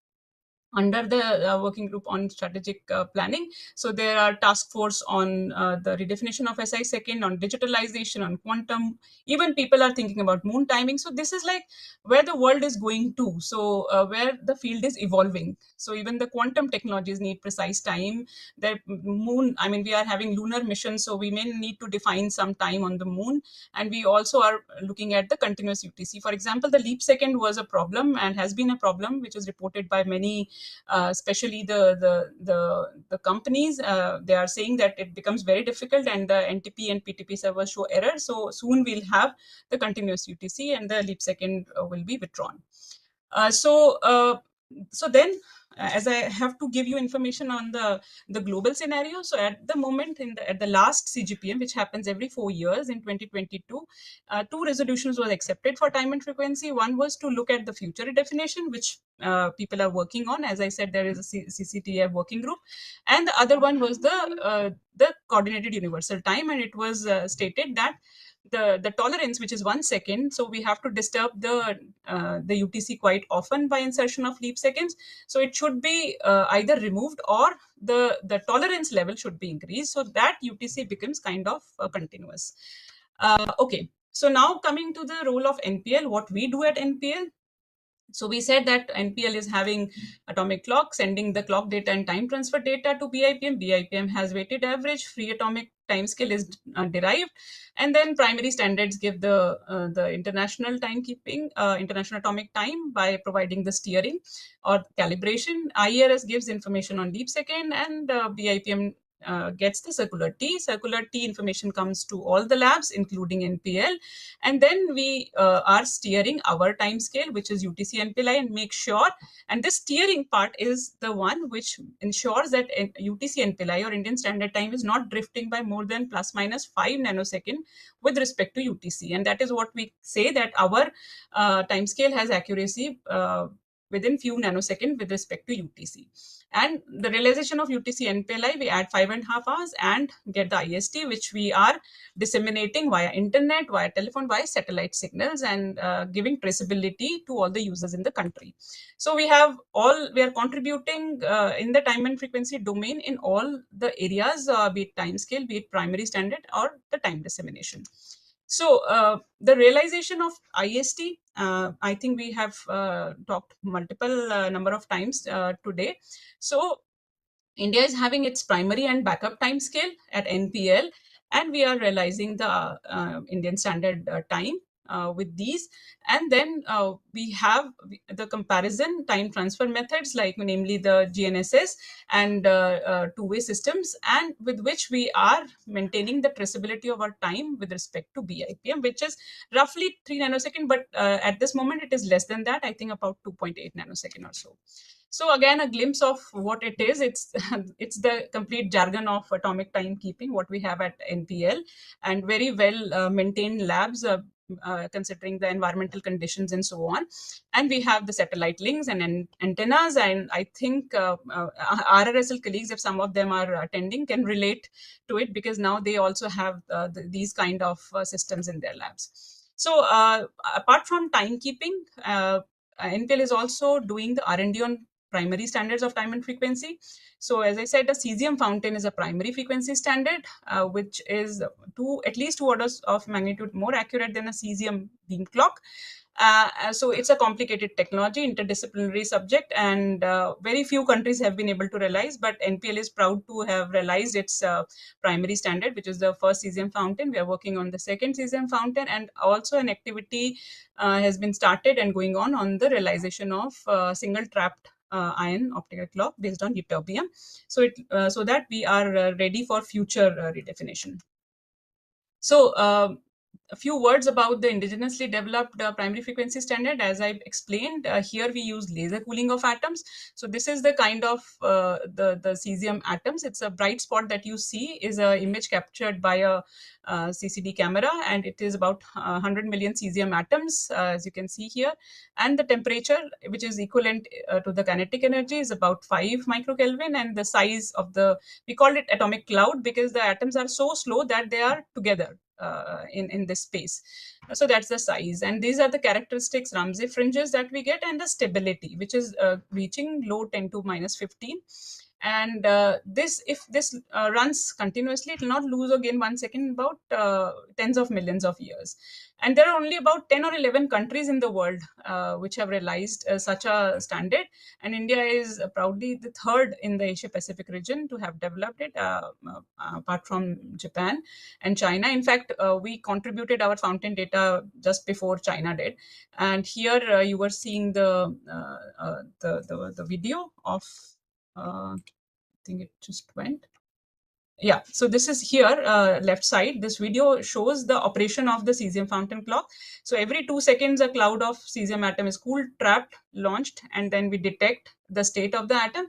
Speaker 3: under the working group on strategic planning. So there are task force on the redefinition of SI second, on digitalization, on quantum. Even people are thinking about moon timing. So this is like where the world is going to. So where the field is evolving. So even the quantum technologies need precise time. The moon, I mean, we are having lunar missions, so we may need to define some time on the moon. And we also are looking at the continuous UTC. For example, the leap second was a problem and has been a problem, which is reported by many, especially the companies. They are saying that it becomes very difficult and the NTP and PTP servers show error. So soon we'll have the continuous UTC and the leap second will be withdrawn. So then, as I have to give you information on the global scenario. So at the moment, at the last CGPM, which happens every 4 years in 2022, two resolutions were accepted for time and frequency. One was to look at the future redefinition, which people are working on. As I said, there is a CCTF working group, and the other one was the coordinated universal time, and it was stated that the tolerance, which is 1 second, so we have to disturb the UTC quite often by insertion of leap seconds. So it should be either removed or the tolerance level should be increased, so that UTC becomes kind of continuous. Okay, so now coming to the role of NPL, what we do at NPL. So we said that NPL is having atomic clock, sending the clock data and time transfer data to BIPM. BIPM has weighted average, free atomic time scale is derived, and then primary standards give the international timekeeping, international atomic time, by providing the steering or calibration. IERS gives information on leap second, and BIPM gets the circular T. Circular T information comes to all the labs, including NPL. And then we are steering our time scale, which is UTC NPLI, and make sure, and this steering part is the one which ensures that UTC NPLI or Indian Standard Time is not drifting by more than plus minus 5 nanosecond with respect to UTC. And that is what we say, that our time scale has accuracy within few nanosecond with respect to UTC. And the realization of UTC NPLI, we add 5.5 hours and get the IST, which we are disseminating via internet, via telephone, via satellite signals, and giving traceability to all the users in the country. So we are contributing in the time and frequency domain in all the areas, be it time scale, be it primary standard, or the time dissemination. So the realization of IST, I think we have talked multiple number of times today. So India is having its primary and backup time scale at NPL, and we are realizing the Indian Standard Time with these. And then we have the comparison time transfer methods, like namely the GNSS and two-way systems, and with which we are maintaining the traceability of our time with respect to BIPM, which is roughly 3 nanosecond, but at this moment it is less than that, I think about 2.8 nanosecond or so. So again, a glimpse of what it is. It's it's the complete jargon of atomic timekeeping, what we have at NPL, and very well maintained labs considering the environmental conditions and so on. And we have the satellite links and antennas. And I think RRSL colleagues, if some of them are attending, can relate to it, because now they also have these kind of systems in their labs. So apart from timekeeping, NPL is also doing the R&D on primary standards of time and frequency. So as I said, a cesium fountain is a primary frequency standard, which is at least 2 orders of magnitude more accurate than a cesium beam clock. So it's a complicated technology, interdisciplinary subject, and very few countries have been able to realize, but NPL is proud to have realized its primary standard, which is the first cesium fountain. We are working on the second cesium fountain, and also an activity has been started and going on the realization of single trapped ion optical clock based on ytterbium, so that we are ready for future redefinition. So a few words about the indigenously developed primary frequency standard. As I explained, here we use laser cooling of atoms. So this is the kind of the cesium atoms. It's a bright spot that you see is an image captured by a CCD camera, and it is about 100 million cesium atoms, as you can see here. And the temperature, which is equivalent to the kinetic energy, is about 5 microkelvin, and the size of we call it atomic cloud because the atoms are so slow that they are together in this space. So that's the size, and these are the characteristics Ramsey fringes that we get, and the stability, which is reaching low 10 to minus 15. And if this runs continuously, it will not lose or gain 1 second about tens of millions of years. And there are only about 10 or 11 countries in the world which have realized such a standard, and India is proudly the third in the Asia Pacific region to have developed it, apart from Japan and China. In fact, we contributed our fountain data just before China did. And here you were seeing the video of I think it just went. Yeah, so this is here, left side. This video shows the operation of the cesium fountain clock. So every 2 seconds, a cloud of cesium atom is cooled, trapped, launched, and then we detect the state of the atom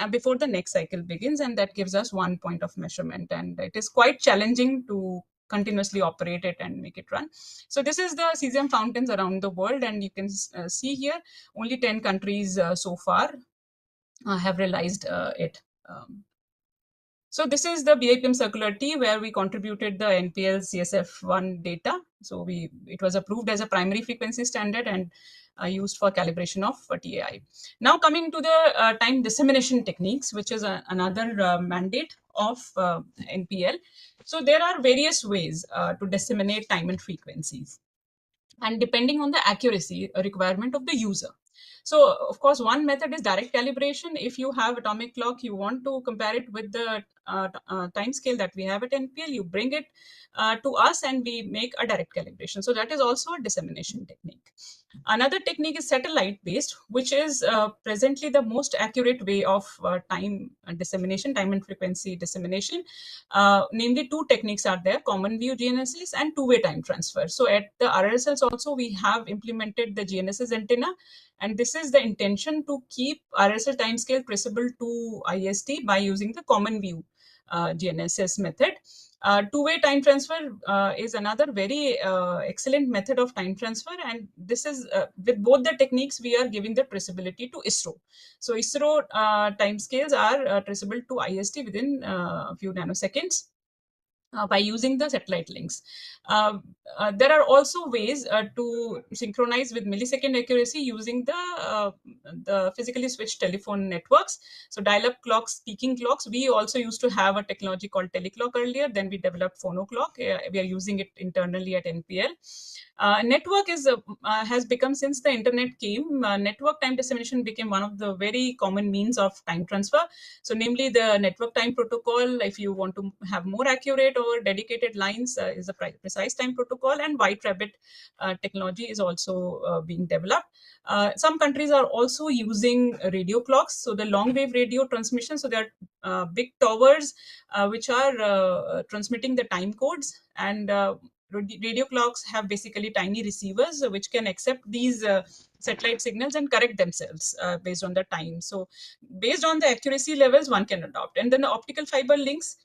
Speaker 3: before the next cycle begins, and that gives us 1 point of measurement. And it is quite challenging to continuously operate it and make it run. So this is the cesium fountains around the world, and you can see here only 10 countries so far have realized it. So this is the BIPM circular T, where we contributed the NPL CSF1 data. So it was approved as a primary frequency standard and used for calibration of TAI. Now coming to the time dissemination techniques, which is another mandate of NPL. So there are various ways to disseminate time and frequencies, and depending on the accuracy requirement of the user. So of course, one method is direct calibration. If you have atomic clock, you want to compare it with the time scale that we have at NPL, you bring it to us and we make a direct calibration. So that is also a dissemination technique. Another technique is satellite based, which is presently the most accurate way of time dissemination, time and frequency dissemination. Namely, two techniques are there: common view GNSS and two-way time transfer. So at the RSLs also, we have implemented the GNSS antenna, and this is the intention to keep RSL timescale traceable to IST by using the common view GNSS method. Two-way time transfer is another very excellent method of time transfer, and this is with both the techniques we are giving the traceability to ISRO. So ISRO timescales are traceable to IST within a few nanoseconds. By using the satellite links. There are also ways to synchronize with millisecond accuracy using the physically switched telephone networks. So dial-up clocks, peaking clocks. We also used to have a technology called teleclock earlier. Then we developed phonoclock. We are using it internally at NPL. Network has become, since the internet came, network time dissemination became one of the very common means of time transfer. So namely the network time protocol, if you want to have more accurate or dedicated lines, is a precise time protocol, and white rabbit technology is also being developed. Some countries are also using radio clocks, so the long wave radio transmission. So there are big towers which are transmitting the time codes, and radio clocks have basically tiny receivers which can accept these satellite signals and correct themselves based on the time. So based on the accuracy levels, one can adopt. And then the optical fiber links,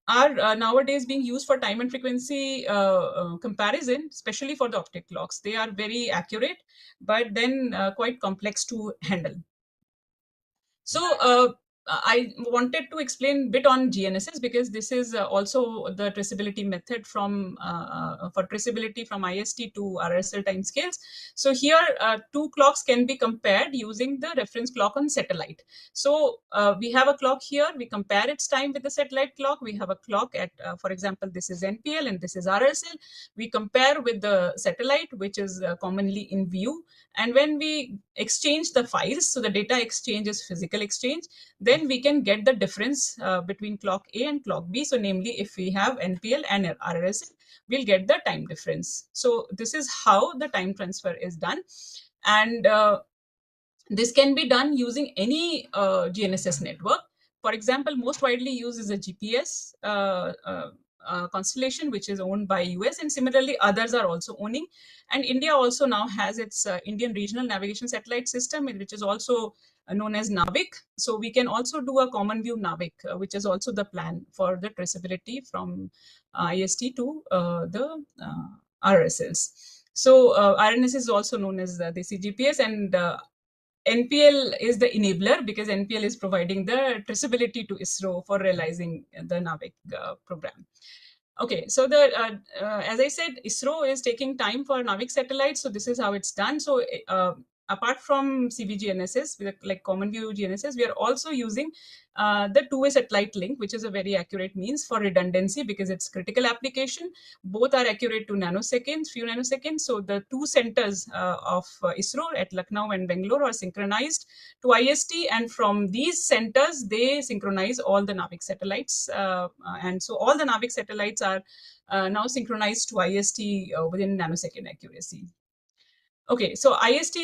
Speaker 3: are nowadays being used for time and frequency comparison, especially for the optic clocks. They are very accurate, but then quite complex to handle. So I wanted to explain a bit on GNSS, because this is also the traceability method for traceability from IST to RSL timescales. So here, two clocks can be compared using the reference clock on satellite. So we have a clock here. We compare its time with the satellite clock. We have a clock at, for example, this is NPL and this is RSL. We compare with the satellite, which is commonly in view. And when we exchange the files, so the data exchange is physical exchange, then we can get the difference between clock A and clock B. So namely, if we have NPL and RSL, we'll get the time difference. So this is how the time transfer is done. And this can be done using any GNSS network. For example, most widely used is a GPS constellation, which is owned by US, and similarly others are also owning. And India also now has its Indian Regional Navigation Satellite System, which is also known as NAVIC. So we can also do a common view NAVIC, which is also the plan for the traceability from IST to the RSLs. So RNS is also known as the CGPS, and NPL is the enabler, because NPL is providing the traceability to ISRO for realizing the NAVIC program. Okay, so as I said, ISRO is taking time for NAVIC satellites. So this is how it's done. So apart from CVGNSS, like common view GNSS, we are also using the two-way satellite link, which is a very accurate means for redundancy, because it's critical application. Both are accurate to nanoseconds, few nanoseconds. So the two centers of ISRO at Lucknow and Bangalore are synchronized to IST, and from these centers, they synchronize all the NAVIC satellites. And so all the NAVIC satellites are now synchronized to IST within nanosecond accuracy. Okay, so IST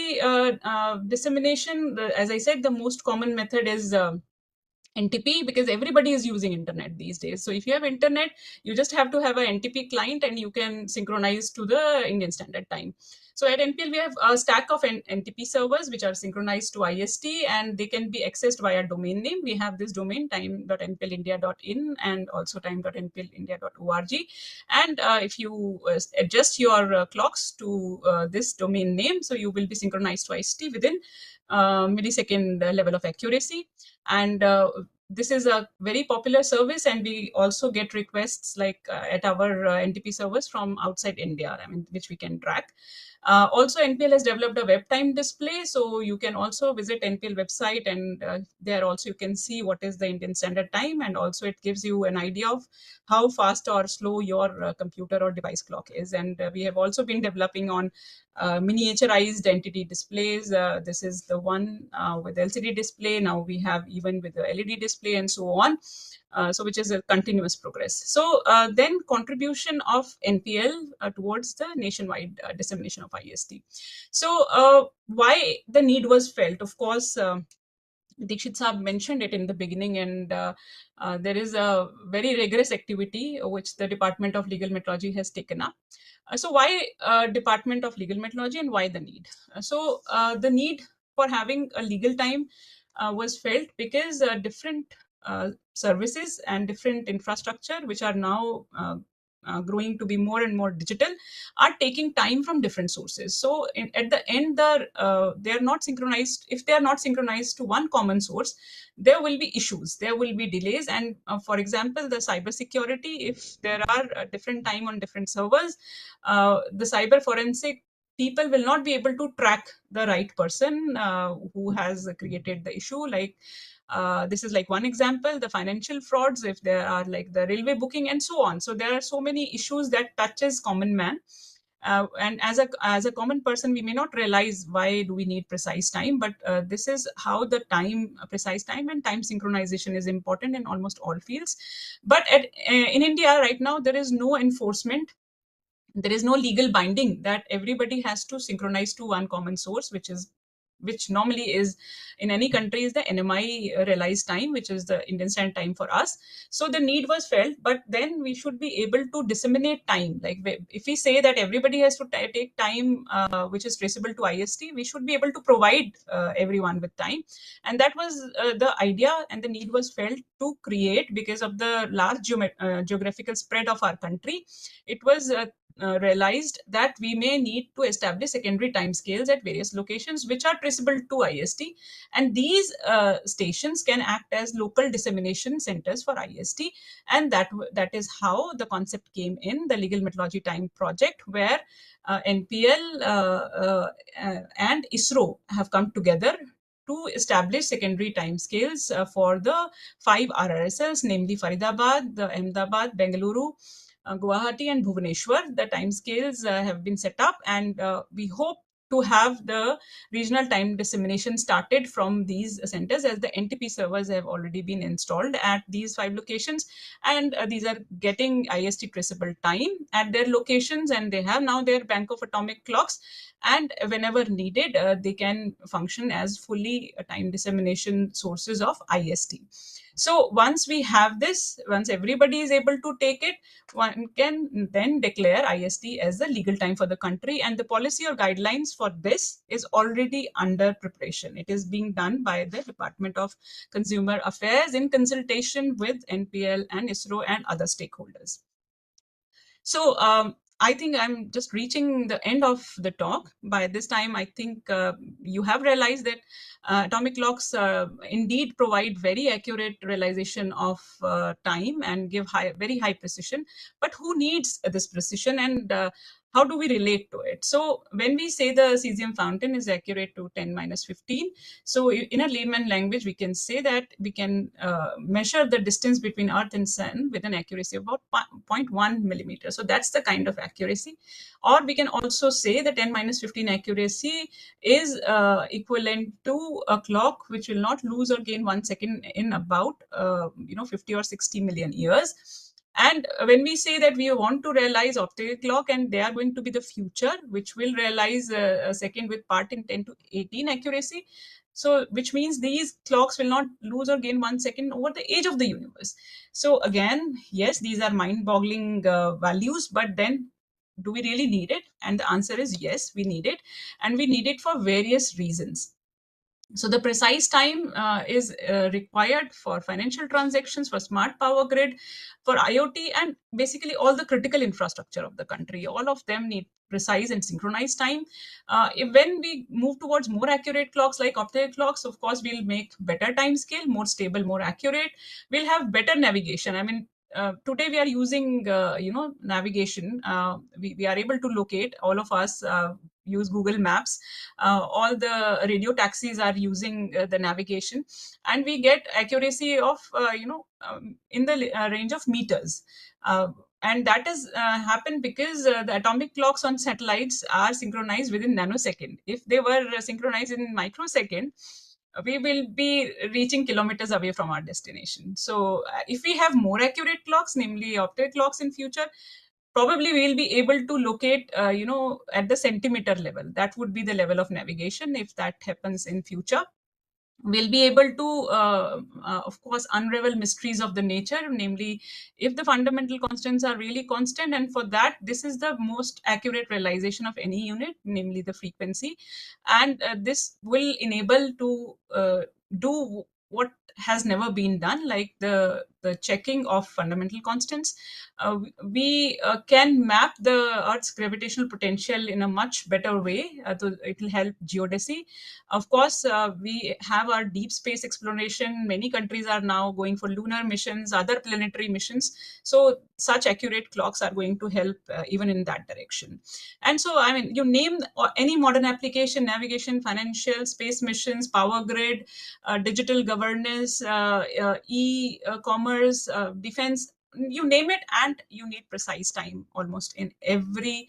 Speaker 3: dissemination, as I said, the most common method is NTP, because everybody is using internet these days. So if you have internet, you just have to have an NTP client and you can synchronize to the Indian Standard Time. So at NPL, we have a stack of NTP servers which are synchronized to IST, and they can be accessed via domain name. We have this domain, time.nplindia.in, and also time.nplindia.org. And if you adjust your clocks to this domain name, so you will be synchronized to IST within millisecond level of accuracy. And this is a very popular service, and we also get requests like at our NTP servers from outside India, which we can track. Also, NPL has developed a web time display, so you can also visit NPL website, and there also you can see what is the Indian Standard Time, and also it gives you an idea of how fast or slow your computer or device clock is. And we have also been developing on miniaturized entity displays. This is the one with LCD display. Now we have even with the LED display and so on. So which is a continuous progress. So then contribution of NPL towards the nationwide dissemination of IST. So why the need was felt? Of course, Dikshit Saab mentioned it in the beginning, and there is a very rigorous activity which the Department of Legal Metrology has taken up. So why Department of Legal Metrology, and why the need? So the need for having a legal time was felt because different services and different infrastructure, which are now growing to be more and more digital, are taking time from different sources. So at the end, they are not synchronized. If they are not synchronized to one common source, there will be issues, there will be delays. And for example, the cyber security, if there are different time on different servers, the cyber forensic people will not be able to track the right person who has created the issue. Like this is like one example, the financial frauds, if there are like the railway booking and so on. So there are so many issues that touches common man. And as a common person, we may not realize why do we need precise time, but this is how the precise time and time synchronization is important in almost all fields. But in India right now, there is no enforcement. There is no legal binding that everybody has to synchronize to one common source, which is which normally is in any country is the NMI realized time, which is the Indian Standard Time for us. So the need was felt, but then we should be able to disseminate time. Like if we say that everybody has to take time which is traceable to IST, we should be able to provide everyone with time. And that was the idea, and the need was felt to create, because of the large geographical spread of our country. It was realized that we may need to establish secondary timescales at various locations which are traceable to IST, and these stations can act as local dissemination centers for IST. And that is how the concept came in the Legal Methodology Time project, where NPL and ISRO have come together to establish secondary timescales for the 5 RRSLs, namely Faridabad, Ahmedabad, Bengaluru, Guwahati, and Bhubaneswar. The timescales have been set up, and we hope to have the regional time dissemination started from these centers, as the NTP servers have already been installed at these 5 locations, and these are getting IST traceable time at their locations, and they have now their bank of atomic clocks, and whenever needed they can function as fully time dissemination sources of IST. So once we have this, once everybody is able to take it, one can then declare IST as the legal time for the country, and the policy or guidelines for this is already under preparation. It is being done by the Department of Consumer Affairs in consultation with NPL and ISRO and other stakeholders. So I think I'm just reaching the end of the talk. By this time, I think you have realized that atomic clocks indeed provide very accurate realization of time and give very high precision. But who needs this precision, and how do we relate to it? So when we say the cesium fountain is accurate to 10 minus 15, so in a layman language, we can say that we can measure the distance between Earth and Sun with an accuracy of about 0.1 millimeter. So that's the kind of accuracy. Or we can also say that 10 minus 15 accuracy is equivalent to a clock which will not lose or gain 1 second in about 50 or 60 million years. And when we say that we want to realize optical clock, and they are going to be the future, which will realize a second with part in 10 to 18 accuracy. So which means these clocks will not lose or gain 1 second over the age of the universe. So again, yes, these are mind-boggling values, but then do we really need it? And the answer is yes, we need it. And we need it for various reasons. So the precise time is required for financial transactions, for smart power grid, for IoT, and basically all the critical infrastructure of the country. All of them need precise and synchronized time. When we move towards more accurate clocks like optical clocks, of course, we'll make better time scale, more stable, more accurate. We'll have better navigation. I mean, today we are using, navigation. We are able to locate, all of us use Google Maps. All the radio taxis are using the navigation, and we get accuracy of, in the range of meters. And that has happened because the atomic clocks on satellites are synchronized within nanosecond. If they were synchronized in microsecond, we will be reaching kilometers away from our destination. So if we have more accurate clocks, namely optical clocks in future, probably we'll be able to locate, at the centimeter level. That would be the level of navigation. If that happens in future, we'll be able to, of course, unravel mysteries of the nature, namely if the fundamental constants are really constant. And for that, this is the most accurate realization of any unit, namely the frequency. And this will enable to do what has never been done, like the checking of fundamental constants. We can map the Earth's gravitational potential in a much better way. So it will help geodesy. Of course, we have our deep space exploration. Many countries are now going for lunar missions, other planetary missions. So such accurate clocks are going to help even in that direction. And so, I mean, you name any modern application, navigation, financial, space missions, power grid, digital governance, e-commerce, defense, you name it, and you need precise time almost in every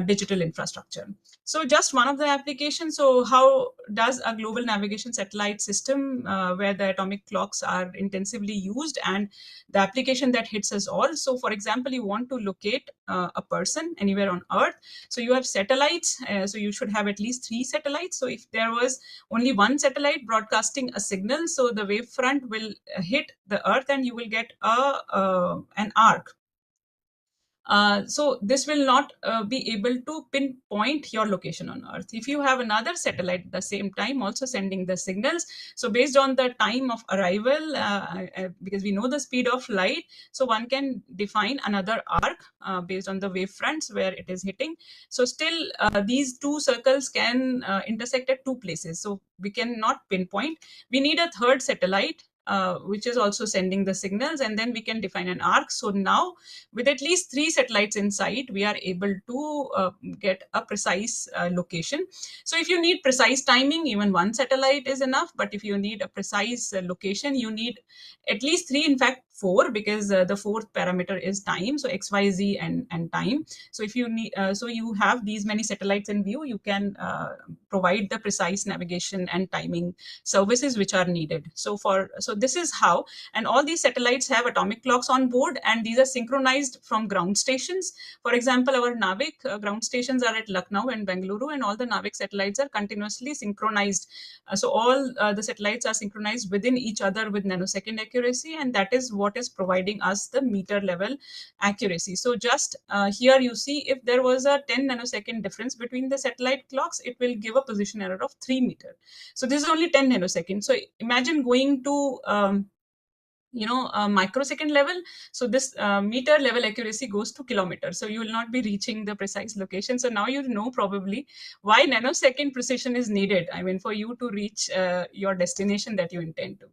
Speaker 3: digital infrastructure. So just one of the applications. So how does a global navigation satellite system where the atomic clocks are intensively used, and the application that hits us all? So for example, you want to locate a person anywhere on Earth. So you have satellites. So you should have at least 3 satellites. So if there was only one satellite broadcasting a signal, so the wavefront will hit the Earth and you will get an arc. So this will not be able to pinpoint your location on Earth. If you have another satellite at the same time also sending the signals, so based on the time of arrival, because we know the speed of light, so one can define another arc based on the wavefronts where it is hitting. So still these two circles can intersect at 2 places. So we cannot pinpoint. We need a third satellite which is also sending the signals, and then we can define an arc. So now with at least 3 satellites in sight, we are able to get a precise location. So if you need precise timing, even 1 satellite is enough. But if you need a precise location, you need at least 3, in fact 4, because the 4th parameter is time. So X, Y, Z and time. So if you need, so you have these many satellites in view, you can provide the precise navigation and timing services which are needed. So this is how, and all these satellites have atomic clocks on board, and these are synchronized from ground stations. For example, our NAVIC ground stations are at Lucknow and Bengaluru, and all the NAVIC satellites are continuously synchronized. So all the satellites are synchronized within each other with nanosecond accuracy, and that is what is providing us the meter level accuracy. So just here you see, if there was a 10 nanosecond difference between the satellite clocks, it will give a position error of 3 meter. So this is only 10 nanoseconds. So imagine going to a microsecond level. So this meter level accuracy goes to kilometers. So you will not be reaching the precise location. So now you know probably why nanosecond precision is needed. I mean, for you to reach your destination that you intend to.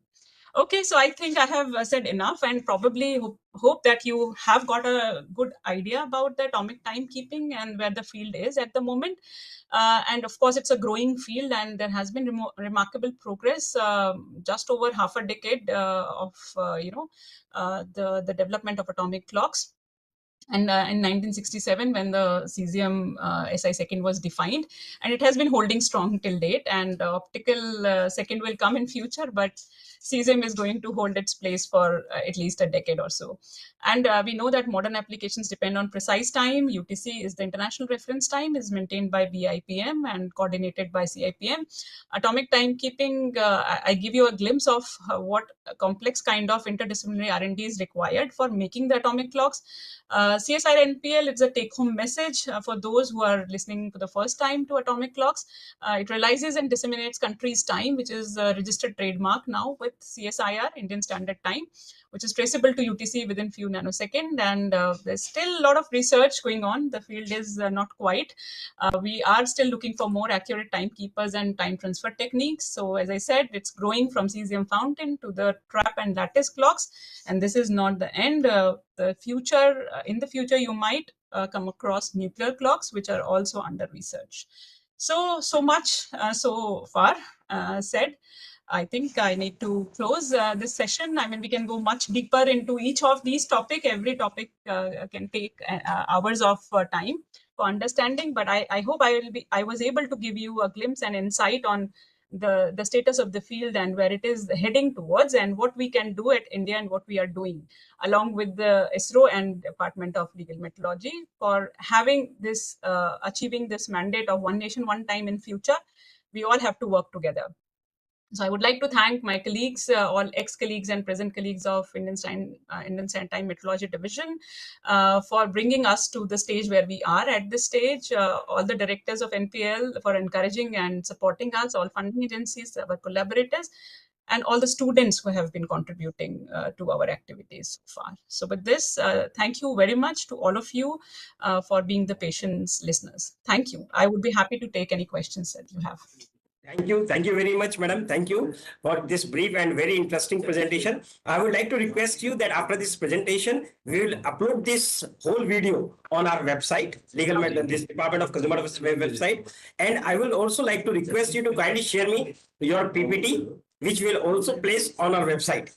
Speaker 3: Okay, so I think I have said enough, and probably hope that you have got a good idea about the atomic timekeeping and where the field is at the moment. And of course, it's a growing field, and there has been remarkable progress just over half a decade of the development of atomic clocks. And in 1967, when the cesium SI second was defined, and it has been holding strong till date. And optical second will come in future, but cesium is going to hold its place for at least a decade or so. And we know that modern applications depend on precise time. UTC is the international reference time, is maintained by BIPM and coordinated by CIPM. Atomic timekeeping, I give you a glimpse of what complex kind of interdisciplinary R&D is required for making the atomic clocks. CSIR NPL, it's a take-home message for those who are listening for the first time to atomic clocks. It realizes and disseminates country's time, which is a registered trademark now with CSIR, Indian Standard Time, which is traceable to UTC within few nanoseconds. And there's still a lot of research going on. The field is not quite. We are still looking for more accurate timekeepers and time transfer techniques. So as I said, it's growing from cesium fountain to the trap and lattice clocks. And this is not the end. In the future, you might come across nuclear clocks, which are also under research. So much so far said. I think I need to close this session. I mean, we can go much deeper into each of these topics. Every topic can take hours of time for understanding. But I hope I was able to give you a glimpse and insight on the status of the field and where it is heading towards, and what we can do at India and what we are doing along with the ISRO and Department of Legal Metrology for having this achieving this mandate of one nation, one time in future. We all have to work together. So I would like to thank my colleagues, all ex-colleagues and present colleagues of Indian Standard Time Metrology Division for bringing us to the stage where we are at this stage. All the directors of NPL for encouraging and supporting us, all funding agencies, our collaborators, and all the students who have been contributing to our activities so far. So with this, thank you very much to all of you for being the patient listeners. Thank you. I would be happy to take any questions that you have.
Speaker 1: Thank you very much, madam. Thank you for this brief and very interesting presentation. I would like to request you that after this presentation, we will upload this whole video on our website, this Department of Consumer Affairs website. And I will also like to request you to kindly share me your PPT, which will also place on our website.